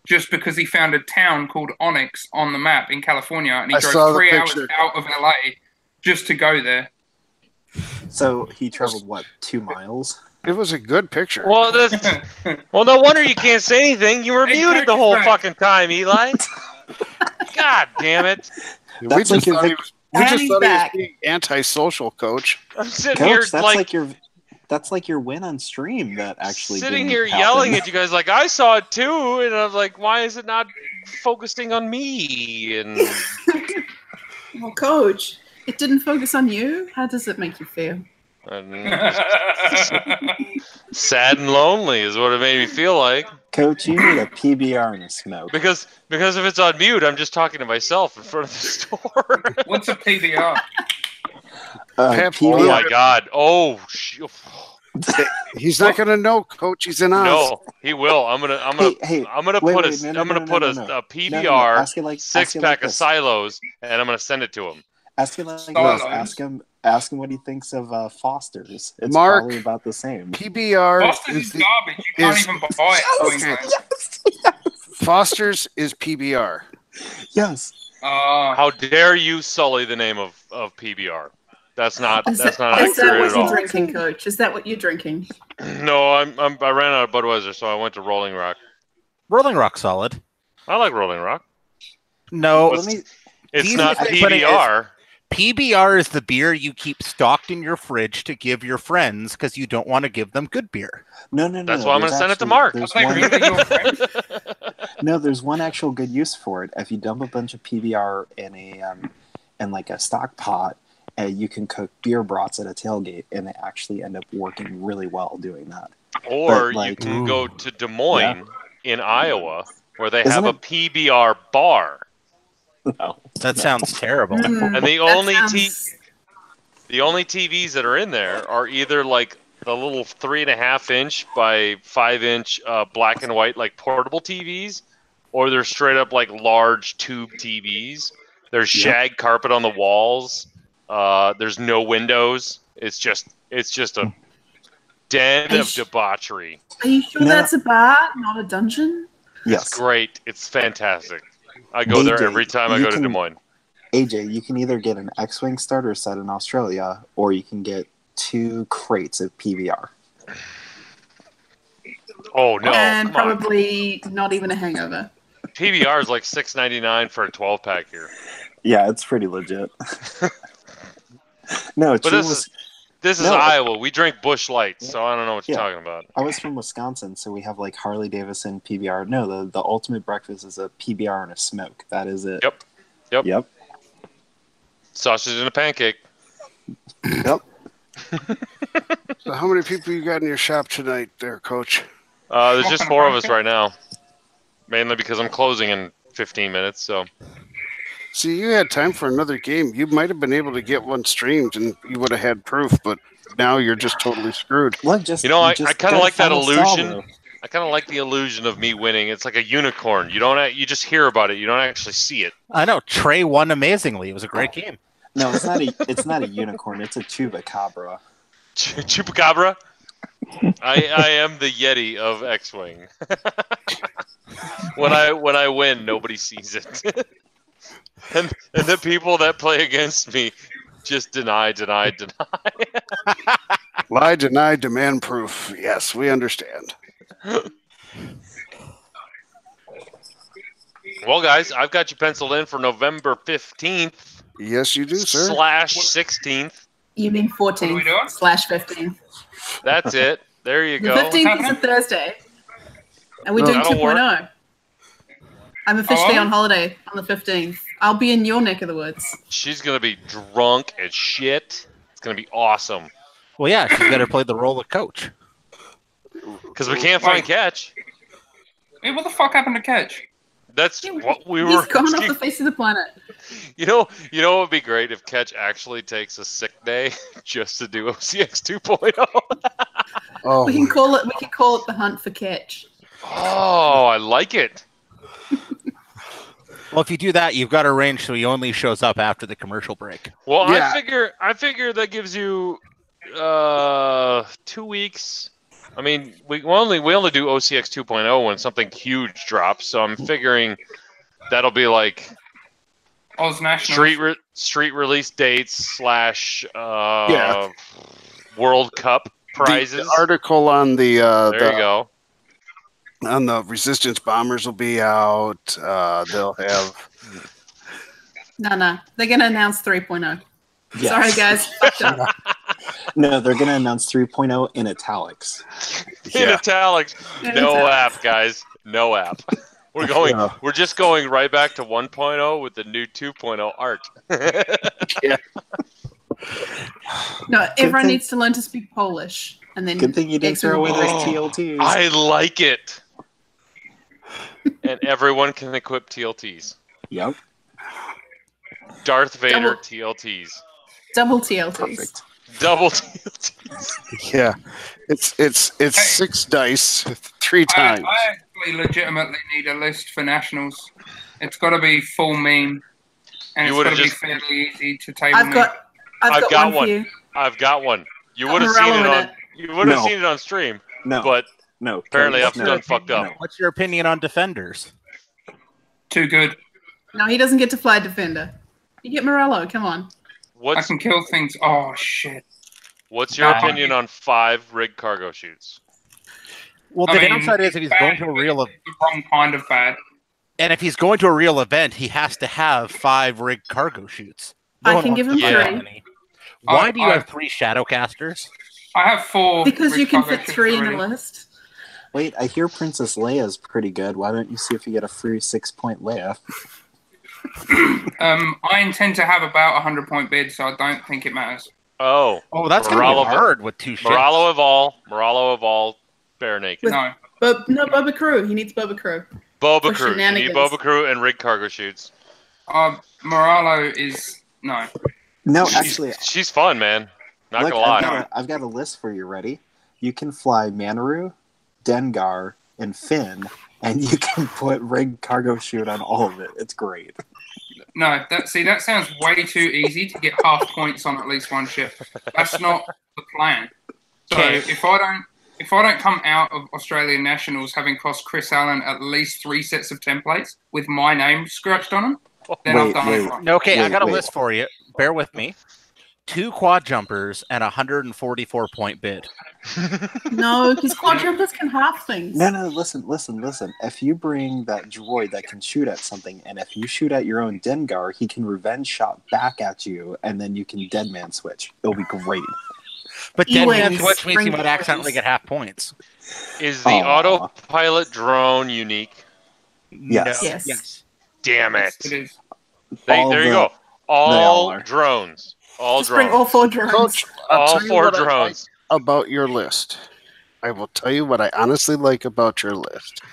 just because he found a town called Onyx on the map in California, and he drove 3 hours out of LA just to go there. So he traveled what, 2 miles? It was a good picture. Well, well, no wonder you can't say anything. You were muted the whole fucking time, Eli. God damn it! We just thought he was being antisocial, Coach. I'm sitting here that's like your win on stream that actually sitting here yelling at you guys like I saw it too, and I'm like, why is it not focusing on me? And well, Coach, it didn't focus on you. How does it make you feel? Sad and lonely is what it made me feel like. Coach, you need a PBR and a smoke. Because if it's on mute, I'm just talking to myself in front of the store. What's a PBR? Oh my God! Oh, he's not gonna know, Coach. He's in Oz. No, he will. I'm gonna put a PBR 6-pack of silos, and I'm gonna send it to him. Ask him like this. Ask him what he thinks of Foster's. It's probably about the same. PBR Foster's is garbage. You can't even buy it. Okay. Foster's is PBR. Yes. How dare you sully the name of PBR? That's not accurate at all. Is that what you're drinking, Coach? Is that what you're drinking? No, I ran out of Budweiser, so I went to Rolling Rock. Rolling Rock solid. I like Rolling Rock. No, it's not PBR. PBR is the beer you keep stocked in your fridge to give your friends because you don't want to give them good beer. No. That's why I'm going to send it to Mark. No, there's one actual good use for it. If you dump a bunch of PBR in like a stock pot, you can cook beer brats at a tailgate, and they actually end up working really well doing that. Or you can go to Des Moines in Iowa, where they have a PBR bar. No, that sounds terrible. And the only TVs that are in there are either like the little 3.5-inch by 5-inch black and white like portable TVs, or they're straight up like large tube TVs. There's shag carpet on the walls. There's no windows. It's just a den of debauchery. Are you sure that's a bar, not a dungeon? Yes. It's great. It's fantastic. I go there every time I go to Des Moines. AJ, you can either get an X-Wing starter set in Australia, or you can get 2 crates of PBR. Oh, no. And probably not even a hangover. PBR is like $6.99 for a 12-pack here. Yeah, it's pretty legit. No, but this is Iowa. We drink Busch Lights, so I don't know what you're talking about. I was from Wisconsin, so we have like Harley Davidson PBR. No, the ultimate breakfast is a PBR and a smoke. That is it. Yep. Sausage and a pancake. Yep. So how many people you got in your shop tonight there, Coach? There's just 4 of us right now. Mainly because I'm closing in 15 minutes, so... See, you had time for another game. You might have been able to get one streamed, and you would have had proof, but now you're just totally screwed. I kind of like that illusion. I kind of like the illusion of me winning. It's like a unicorn. You just hear about it. You don't actually see it. I know. Trey won amazingly. It was a great game. No, it's not a unicorn. It's a chupacabra. Chupacabra? I am the Yeti of X-Wing. When I win, nobody sees it. And the people that play against me just deny. Lie, deny, demand proof. Yes, we understand. Well, guys, I've got you penciled in for November 15th. Yes, you do, sir. /16th. You mean 14th/15th. That's it. There you go. The 15th is a Thursday. And we're doing 2.0. I'm officially on holiday on the 15th. I'll be in your neck of the woods. She's going to be drunk as shit. It's going to be awesome. Well, yeah, she's got to play the role of coach. Because we can't find Catch. Hey, what the fuck happened to Catch? That's what we were. He's gone off the face of the planet. You know what would be great if Catch actually takes a sick day just to do OCX 2.0. Oh, we can call it the hunt for Catch. Oh, I like it. Well, if you do that, you've got to arrange so he only shows up after the commercial break. Well, yeah. I figure that gives you 2 weeks. I mean, we only do OCX 2.0 when something huge drops. So I'm figuring that'll be like Oz Nationals. street release dates / World Cup prizes. The article on the there you go. On the Resistance Bombers will be out. They'll have. No. They're going to announce 3.0. Yes. Sorry, guys. No, they're going to announce 3.0 in italics. In italics. No app, guys. No app. We're going. Yeah. We're just going right back to 1.0 with the new 2.0 art. Yeah. No, everyone needs to learn to speak Polish, and then. Good thing you didn't throw away those TLTs. I like it. And everyone can equip TLTs. Yep. Darth Vader TLTs. Double TLTs. Perfect. Double TLTs. Yeah, it's 6 dice 3 times. I actually legitimately need a list for nationals. It's got to be full meme, and it's got to be fairly easy to table. I've got one for you. I've got one. You would have seen it on. You would have seen it on stream. No, but apparently I've done fucked up. No. What's your opinion on defenders? Too good. No, he doesn't get to fly defender. You get Morello. Come on. I can kill things. Oh shit. What's your opinion on 5 rig cargo shoots? Well, the downside is if he's going to a real event, the wrong kind of bad. And if he's going to a real event, he has to have 5 rig cargo shoots. I can give him 3. Why do you have 3 Shadowcasters? I have 4. Because you can fit 3 in the list. Wait, I hear Princess Leia's pretty good. Why don't you see if you get a free 6-point Leia? I intend to have about 100-point bid, so I don't think it matters. Oh, that's going to be hard with 2 ships. Moralo of all, bare naked. No. Boba Crew. He needs Boba Crew. Boba Crew. You need Boba Crew and rig cargo shoots. Moralo is... No. No, actually... She's fun, man. Not gonna lie. I've got a list for you. Ready? You can fly Manaru, Dengar, and Finn, and you can put rig cargo shoot on all of it. It's great. No, that sounds way too easy to get half points on at least one ship. That's not the plan. So if I don't come out of Australian Nationals having cost Chris Allen at least 3 sets of templates with my name scratched on them, then I've done it wrong. Okay, I got a list for you. Bear with me. 2 quad jumpers and 144-point bid. No, because quad jumpers can half things. No, listen. If you bring that droid that can shoot at something, and if you shoot at your own Dengar, he can revenge shot back at you, and then you can deadman switch. It'll be great. But deadman switch means he might accidentally get half points. Is the autopilot drone unique? Yes. No. Yes. Damn it. It is. There you go. All drones. All drones. Bring all 4 drones. Coach, all 4 drones. About your list. I will tell you what I honestly like about your list.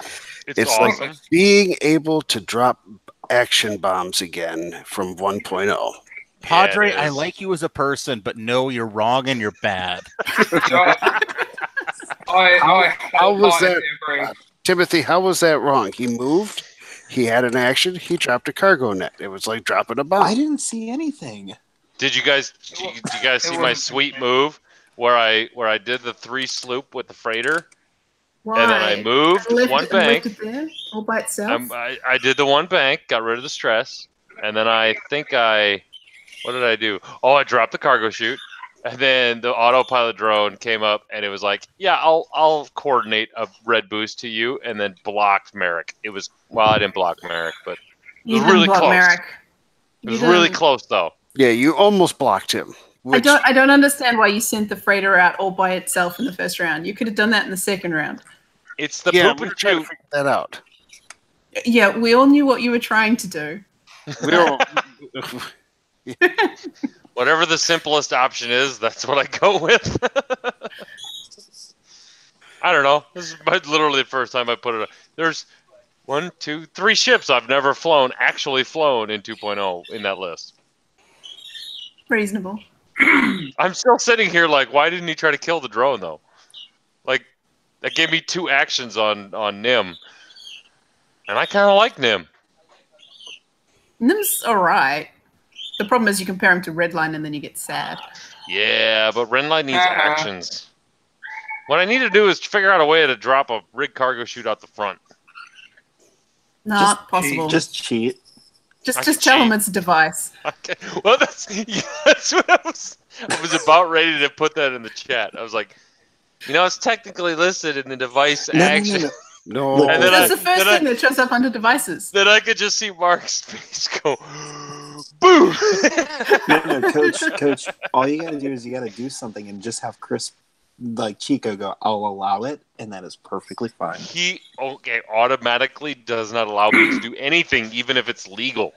It's awesome. Like being able to drop action bombs again from 1.0. Padre, I like you as a person, but no, you're wrong and you're bad. How was that, Timothy? How was that wrong? He moved. He had an action. He dropped a cargo net. It was like dropping a bomb. I didn't see anything. Did you guys see my sweet move where I did the 3 sloop with the freighter? Why? And then I moved one bank. All by itself? I did the one bank, got rid of the stress, and then I think what did I do? Oh, I dropped the cargo chute. And then the autopilot drone came up, and it was like, "Yeah, I'll coordinate a red boost to you," and then blocked Merrick. It was I didn't block Merrick, but it was really close. Merrick. It was really close, though. Yeah, you almost blocked him. I don't understand why you sent the freighter out all by itself in the first round. You could have done that in the second round. It's the poop and trying to figure that out. Yeah, we all knew what you were trying to do. We all. Whatever the simplest option is, that's what I go with. I don't know. This is literally the first time I put it up. There's 1, 2, 3 ships I've never actually flown in 2.0 in that list. Reasonable. I'm still sitting here like, why didn't he try to kill the drone, though? Like, that gave me 2 actions on Nim. And I kind of like Nim. Nim's alright. The problem is you compare him to Redline and then you get sad. Yeah, but Redline needs actions. What I need to do is figure out a way to drop a rig cargo chute out the front. Not possible. Just cheat. Just tell him it's a device. Okay. Well, that's what I was about ready to put that in the chat. I was like, it's technically listed in the device action. No. And that's the first thing that shows up under devices. Then I could just see Mark's face go, boom! No, Coach, all you gotta do is you gotta do something and just have Chris, like Chico, go, I'll allow it, and that is perfectly fine. He automatically does not allow me to do anything, even if it's legal.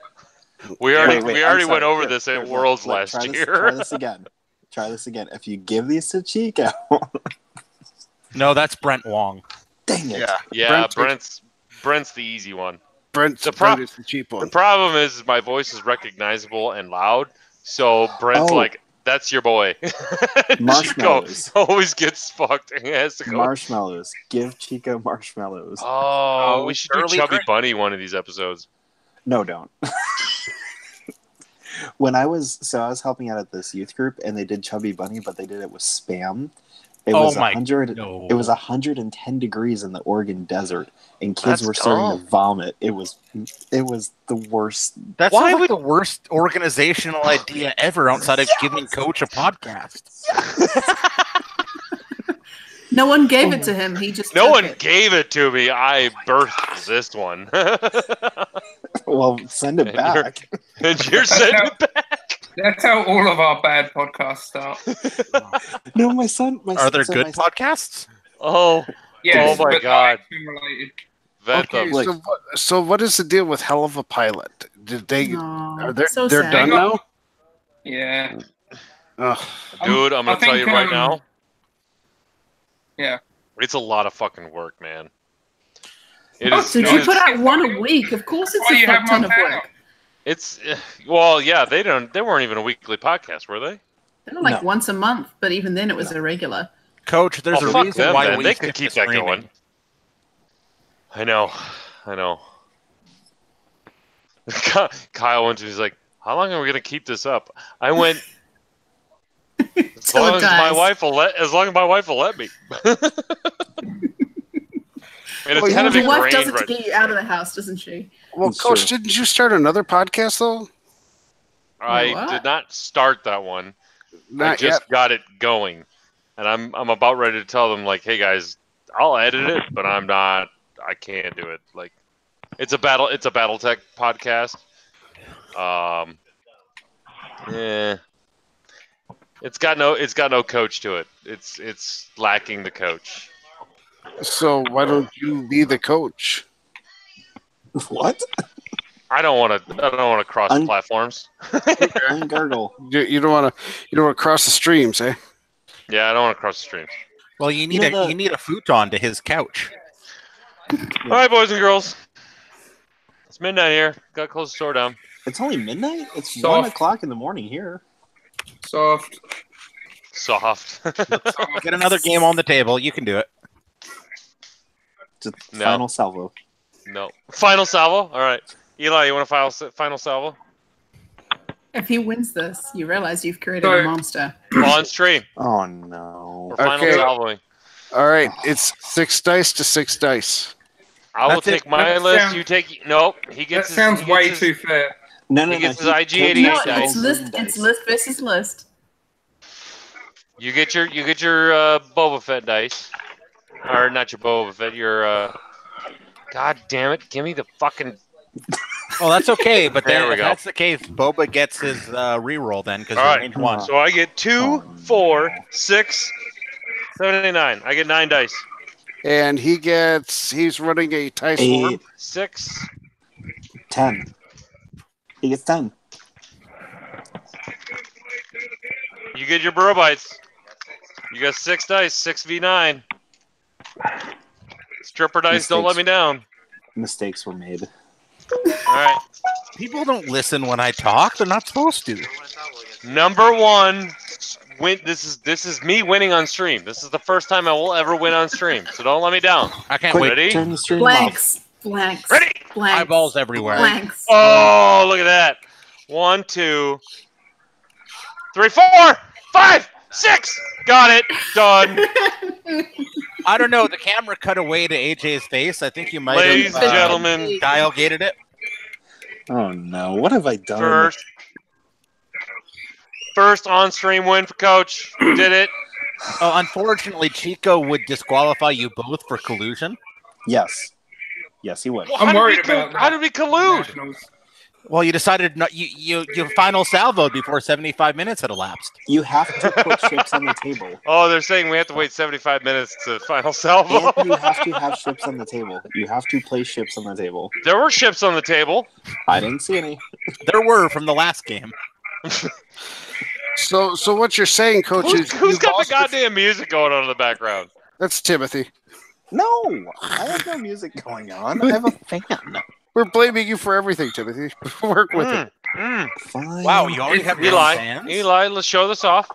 We already went over this at Worlds last year. Try this again. If you give these to Chico. No, that's Brent Wong. Dang it. Yeah, Brent's the easy one. Brent is the cheap one. The problem is my voice is recognizable and loud, so Brent's like, that's your boy. Marshmallows. Chico always gets fucked and he has to go. Marshmallows. Give Chico marshmallows. Oh, we should do Chubby Bunny one of these episodes. No, don't. I was helping out at this youth group, and they did Chubby Bunny, but they did it with Spam. It was 110 degrees in the Oregon desert, and kids were starting to vomit. It was the worst. That's like the worst organizational idea ever outside of giving Coach a podcast. No one gave it to him. He just gave it to me. I birthed this one. Well, send it back. You're sending it back. That's how all of our bad podcasts start. No, my son. Are there good podcasts? Oh, yes, oh my God. Okay, so what is the deal with Hell of a Pilot? Did they? They're done now. Yeah. Dude, I'm gonna tell you right now. Yeah. It's a lot of fucking work, man. Did you put out one a week? Of course, it's a fuck ton of work. It's they weren't even a weekly podcast, were they? They were like once a month, but even then it was irreguile. Coach, there's a reason why they could keep that going. I know. Kyle went to me, he's like, how long are we gonna keep this up? I went as long as my wife will let me. And it's kind of your wife does it to get you out of the house, doesn't she? Well, Coach, didn't you start another podcast though? I did not start that one. I just got it going, and I'm about ready to tell them like, hey guys, I'll edit it, but I can't do it. Like, it's a BattleTech podcast. It's got no coach to it. It's lacking the coach. So why don't you be the coach? What? I don't want to cross platforms. Ungurgle. You don't want to cross the streams, eh? Yeah, I don't want to cross the streams. Well, you need a futon to his couch. All right, boys and girls. It's midnight here. Got to close the store down. It's only midnight? It's 1 o'clock in the morning here. Soft. Get another game on the table. You can do it. Final salvo. No. Final salvo? All right. Eli, you want to final salvo? If he wins this, you realize you've created a monster. On stream. Oh, no. We're final salvoing. All right. It's 6 dice to 6 dice. I will take my list. You take... Nope. He gets that sounds way too fair. No. He gets his IG-88 dice. It's list versus list. You get your Boba Fett dice, or not your Boba Fett. Your God damn it! Give me the fucking. Oh, that's okay. But There then we if go. that's the case, Boba gets his reroll then because All you're right. range 1. So I get 2, 4, 6, 79. I get 9 dice. And he's running a tie swarm. 6. 10. He gets 10. You get your burrow bites. You got 6 dice, 6v9. Stripper dice, don't let me down. Mistakes were made. All right. People don't listen when I talk. They're not supposed to. Number 1 win. This is me winning on stream. This is the first time I will ever win on stream. So don't let me down. I can't wait. Ready? Turn the stream Blanks. off. Blanks. Ready? Blanks. Eyeballs everywhere. Blanks. Oh, look at that. 1, 2, 3, 4, 5, 6. Got it. Done. I don't know. The camera cut away to AJ's face. I think you might Ladies have and gentlemen, dial-gated it. Oh no! What have I done? First on-stream win for Coach. We did it. Unfortunately, Chico would disqualify you both for collusion. Yes. Yes, he would. Well, I'm worried about how did we collude? Nationals. Well, you decided not. You final salvoed before 75 minutes had elapsed. You have to put ships on the table. Oh, they're saying we have to wait 75 minutes to final salvo. And you have to have ships on the table. You have to place ships on the table. There were ships on the table. I didn't see any. There were from the last game. So what you're saying, Coach, is who's got the goddamn music going on in the background? That's Timothy. No, I have no music going on. I have a fan. We're blaming you for everything, Timothy. Work with it. Fine. Wow, you already have Eli. fans? Eli, let's show this off.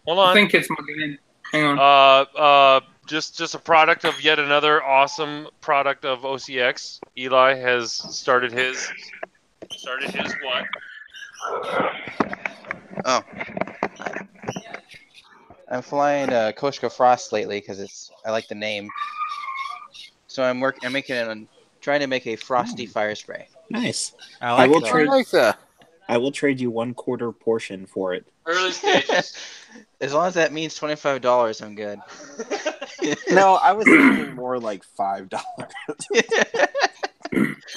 Hold on. I think it's my game. Hang on. Just a product of yet another awesome product of OCX. Eli has started his what? Oh. I'm flying Koshka Frost lately because I like the name. So I'm trying to make a frosty fire spray. Nice. I like that. I will trade you 1/4 portion for it. Early stages. As long as that means $25, I'm good. No, I was thinking more like $5.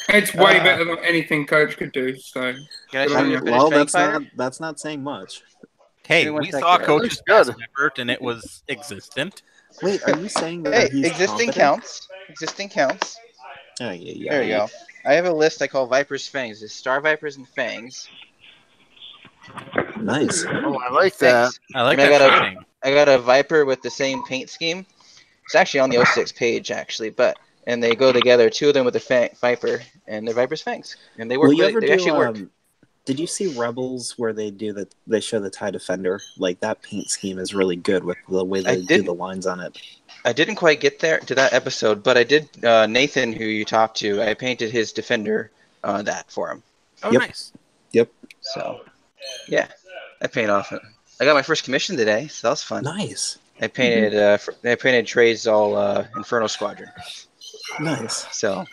It's way better than anything Coach could do. So, well, that's not saying much. Hey, we saw Coach's best effort, and it was existent. Wait, are you saying that he's existing competent? counts? Existing counts. Oh, yeah. There you go. I have a list I call Viper's Fangs. There's Star Vipers and Fangs. Nice. Oh, I like that. I like that. I got a Viper with the same paint scheme. It's actually on the 06 page, actually, and they go together. 2 of them with a Viper, and they're Viper's Fangs, and they work. They actually work. Did you see Rebels where they show the TIE Defender? Like that paint scheme is really good with the way they do the lines on it. I didn't quite get there to that episode, but I did. Nathan, who you talked to, I painted his Defender that for him. Oh, nice. Yep. So, yeah, I paint off it. I got my first commission today, so that was fun. Nice. I painted Trey's all Inferno Squadron. Nice. So,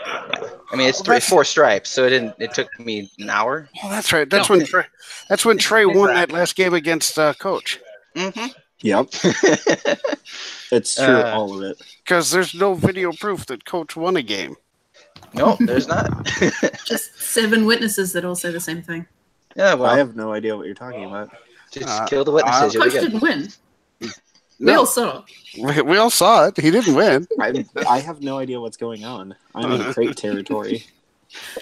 yeah. I mean, it's 4 stripes, so it took me an hour. Oh, that's right. That's when Trey won that last game against Coach. Mm-hmm. Yep. It's true, all of it. Because there's no video proof that Coach won a game. No, there's not. Just 7 witnesses that all say the same thing. Yeah, well, I have no idea what you're talking about. Just kill the witnesses. Coach didn't win. We all saw it. We all saw it. He didn't win. I have no idea what's going on. I'm in crate territory.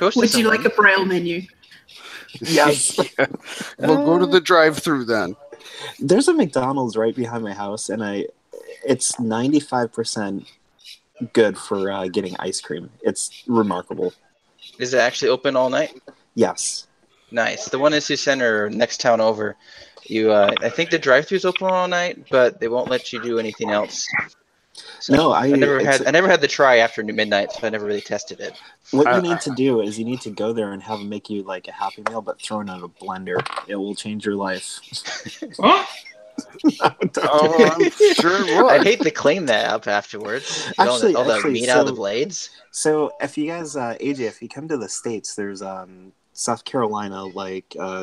Would you like a Braille menu? Yes. We'll go to the drive-through then. There's a McDonald's right behind my house, and it's 95% good for getting ice cream. It's remarkable. Is it actually open all night? Yes. Nice. The one in Sioux Center, next town over. I think the drive-thru's open all night, but they won't let you do anything else. So No, I never had the try after midnight, so I never really tested it. What you need to do is you need to go there and have them make you like a Happy Meal, but thrown in a blender. It will change your life. What? I'm sure it would. I'd hate to clean that up afterwards. Actually, all the meat out of the blades. So if you guys, AJ, if you come to the States, there's South Carolina,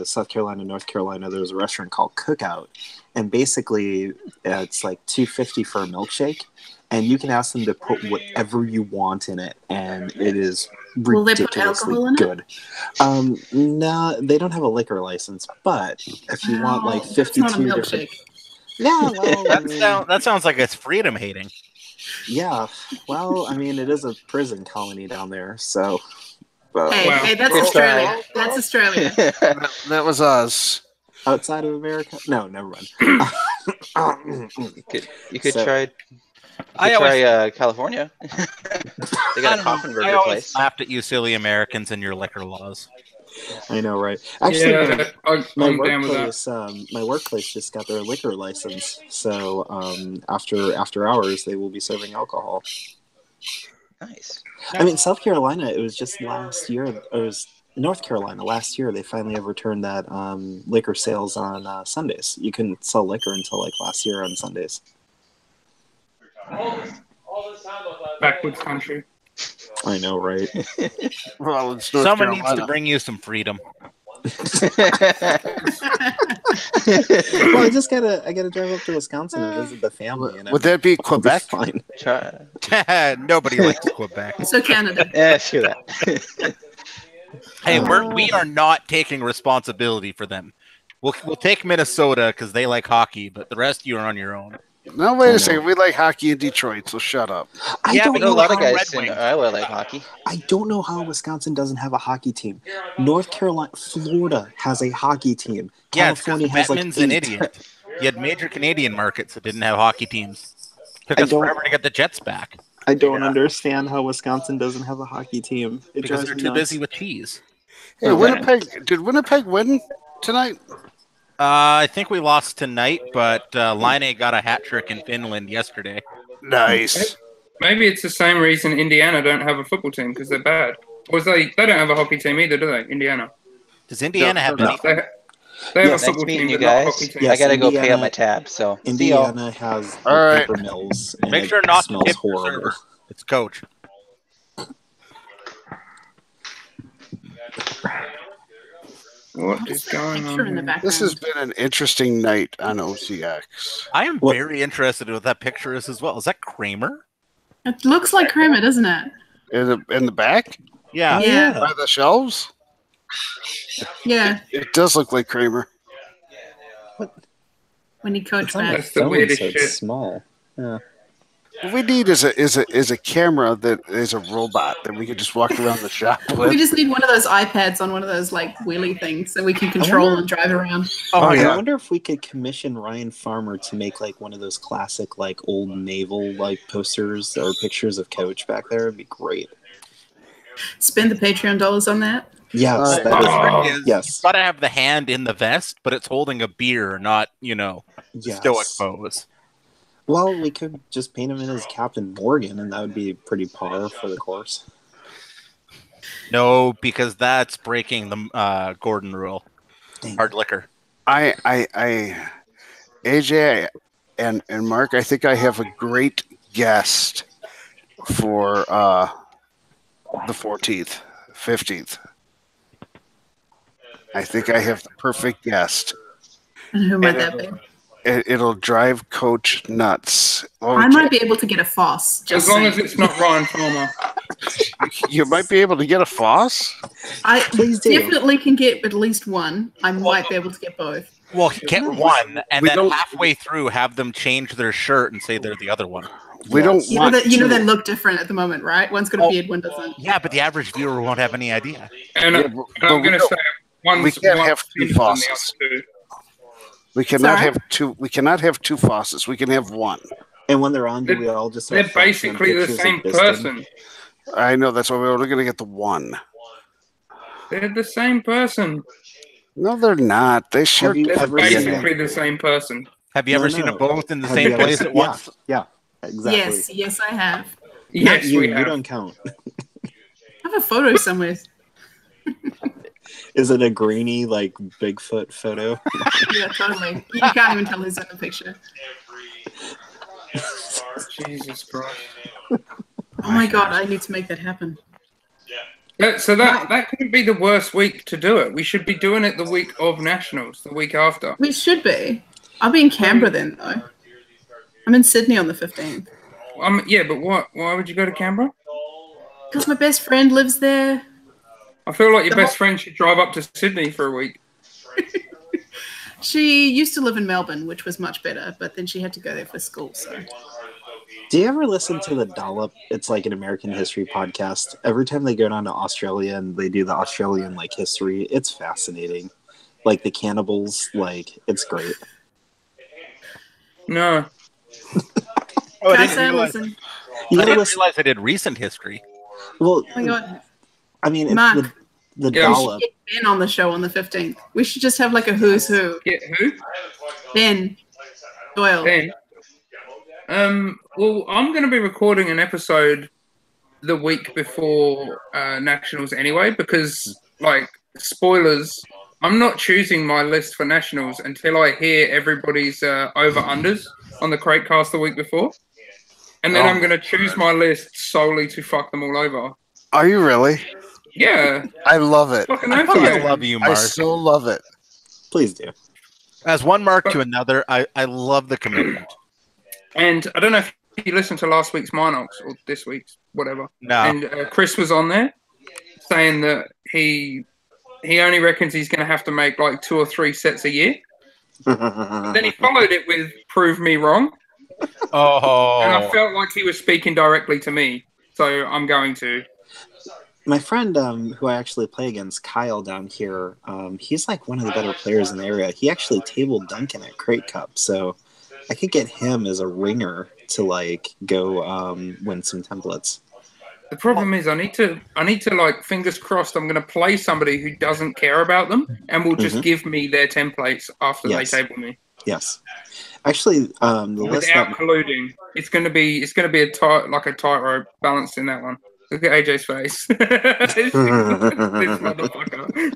South Carolina, North Carolina, there's a restaurant called Cookout, and basically it's like $2.50 for a milkshake, and you can ask them to put whatever you want in it, and it is ridiculously good. No, they don't have a liquor license, but if you want like 52 different. Yeah, well, that sounds like it's freedom hating. Yeah, well, I mean, it is a prison colony down there, so. Hey, that's Australia. That's Australia. That was us. Outside of America? No, never mind. You could try California. They got a coffin burger place. I laughed at you silly Americans and your liquor laws. I know, right? Actually, my workplace just got their liquor license, so after hours they will be serving alcohol. Nice. I mean, South Carolina, it was just last year. It was North Carolina last year. They finally overturned that liquor sales on Sundays. You couldn't sell liquor until like last year on Sundays. Backwoods country. I know, right? Well, it's someone needs to bring you some freedom. Well, I gotta drive up to Wisconsin and visit the family. Would that be Quebec? Fine. Nobody likes Quebec. So Canada. Yeah, sure that. Hey, we are not taking responsibility for them. We'll take Minnesota because they like hockey, but the rest of you are on your own. No, wait a second. We like hockey in Detroit, so shut up. I don't know a lot of guys in Iowa like hockey. I don't know how Wisconsin doesn't have a hockey team. North Carolina, Florida has a hockey team. California has like 8. An idiot. You had major Canadian markets that didn't have hockey teams. Took us forever to get the Jets back. I don't understand how Wisconsin doesn't have a hockey team. Because they're too busy with cheese. Hey, did Winnipeg win tonight? I think we lost tonight, but Laine got a hat trick in Finland yesterday. Nice. Maybe it's the same reason Indiana don't have a football team, because they're bad. Or they don't have a hockey team either, do they? Indiana. Does Indiana have anything? They have a football team, you but not a guys. hockey team. I gotta go pay up my tab. So Indiana has paper mills. And make sure not to tip horrible. your server. It's coach. What is going on? This has been an interesting night on OCX. I am very interested in what that picture is as well. Is that Kramer? It looks like Kramer, doesn't it? In the back? Yeah. Yeah. By the shelves? Yeah. It does look like Kramer. When he coached back. That's the weirdest shit. It's small. Yeah. What we need is a camera that is a robot that we can just walk around the shop with. We just need one of those iPads on one of those like wheelie things that we can control and drive around. I wonder if we could commission Ryan Farmer to make like one of those classic like old naval like posters or pictures of Coach back there. It'd be great. Spend the Patreon dollars on that. Yes, yes. You've got to have the hand in the vest, but it's holding a beer, not stoic pose. Well, we could just paint him in as Captain Morgan, and that would be pretty par for the course. No, because that's breaking the Gordon rule. Dang. Hard liquor. AJ and Mark, I think I have a great guest for the 14th, 15th. I think I have the perfect guest. And who might that be? It'll drive Coach nuts. I might be able to get a Foss. As long as it's not Ryan Farmer. You might be able to get a Foss? I definitely can get at least one. I might be able to get both. Well, get one, and then halfway through have them change their shirt and say they're the other one. We don't want they look different at the moment, right? One's got a beard, one doesn't. Yeah, but the average viewer won't have any idea. And I'm going to say, we can't have two Fosses. We cannot have two. We cannot have two Fosses. We can have one. And when they're on, do we all just? They're basically the same person. I know. That's why we're only going to get the one. They're the same person. No, they're not. They're basically the same person. Have you ever seen them both in the same place at once? Yeah, exactly. Yes, I have. Yes, we have. You don't count. I have a photo somewhere. Is it a grainy, like, Bigfoot photo? Yeah, totally. You can't even tell who's in the picture. Jesus Christ. Oh my god, I need to make that happen. So that couldn't be the worst week to do it. We should be doing it the week of Nationals, the week after. We should be. I'll be in Canberra then, though. I'm in Sydney on the 15th. Yeah, but why would you go to Canberra? Because my best friend lives there. I feel like your best friend should drive up to Sydney for a week. She used to live in Melbourne, which was much better, but then she had to go there for school. So, do you ever listen to the Dollop? It's like an American history podcast. Every time they go down to Australia and they do the Australian like history, it's fascinating. Like the cannibals, like it's great. No. I didn't realize I did recent history. Well, oh my God. I mean, it's Mark, the Dollop. We should get Ben on the show on the 15th. We should just have like a who's who. Get who? Ben Doyle. Ben. Well, I'm going to be recording an episode the week before Nationals anyway, because, like, spoilers, I'm not choosing my list for Nationals until I hear everybody's over-unders on the Crate Cast the week before. And then I'm going to choose my list solely to fuck them all over. Are you really? Yeah. I love it. I love you, Mark. I so love it. Please do. As one Mark to another, I love the commitment. And I don't know if you listened to last week's Minox or this week's, whatever. No. And Chris was on there saying that he only reckons he's going to have to make like 2 or 3 sets a year. Then he followed it with "Prove me wrong." Oh. And I felt like he was speaking directly to me, so I'm going to. My friend, who I actually play against, Kyle down here, he's like one of the better players in the area. He actually tabled Duncan at Crate Cup, so I could get him as a ringer to like go win some templates. The problem is I need to like, fingers crossed, I'm going to play somebody who doesn't care about them and will just give me their templates after they table me. Yes. Actually, the list without colluding, it's going to be a tightrope balance in that one. Look at AJ's face. This motherfucker.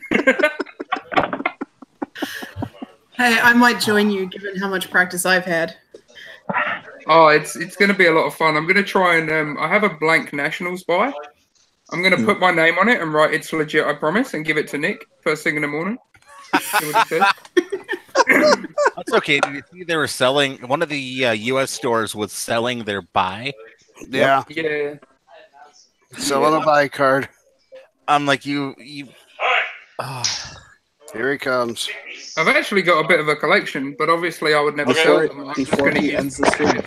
Hey, I might join you given how much practice I've had. Oh, it's going to be a lot of fun. I'm going to try and I have a blank Nationals buy. I'm going to put my name on it and write "It's legit, I promise," and give it to Nick first thing in the morning. See what he says. That's okay. Did you see they were selling? One of the U.S. stores was selling their buy. Yeah. Yeah. Selling a buy card. I'm like you. Oh. Here he comes. I've actually got a bit of a collection, but obviously I would never sell them. Before he ends the stream,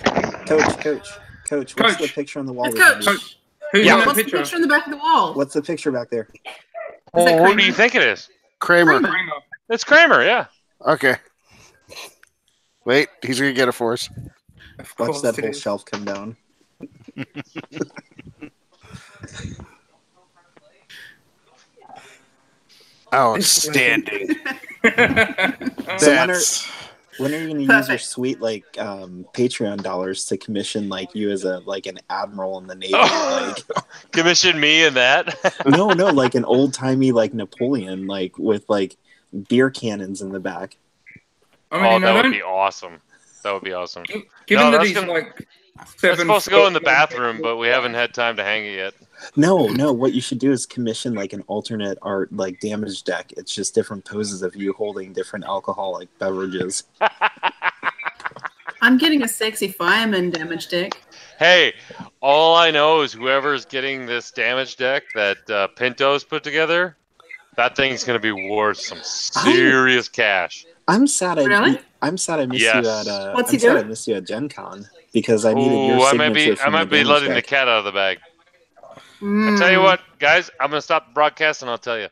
Coach, what's the picture on the wall? Coach. Who's in that what's picture? the picture on the back of the wall? What's the picture back there? Oh, who do you think it is? Kramer. It's Kramer, yeah. Okay. Wait, he's going to get it for us. Watch that whole shelf come down. Outstanding. So when are you going to use your sweet like Patreon dollars to commission like you as an admiral in the Navy? Like commission me in that? no, like an old timey like Napoleon, like with like beer cannons in the back. I mean, that would be awesome. That would be awesome. Given that he's like It's supposed to go in the bathroom, but we haven't had time to hang it yet. No. What you should do is commission like an alternate art like damage deck. It's just different poses of you holding different alcoholic beverages. I'm getting a sexy fireman damage deck. Hey, all I know is whoever's getting this damage deck that Pinto's put together, that thing's going to be worth some serious cash. I'm sad. Really? I'm sad I missed you at. What's he doing? I missed you at Gen Con because I needed your signature. I might be letting the cat out of the bag. I tell you what, guys, I'm gonna stop the broadcast and I'll tell you.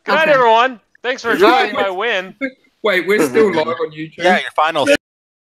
Good night, everyone. Thanks for enjoying my win. Wait, we're still live on YouTube. Yeah, your final.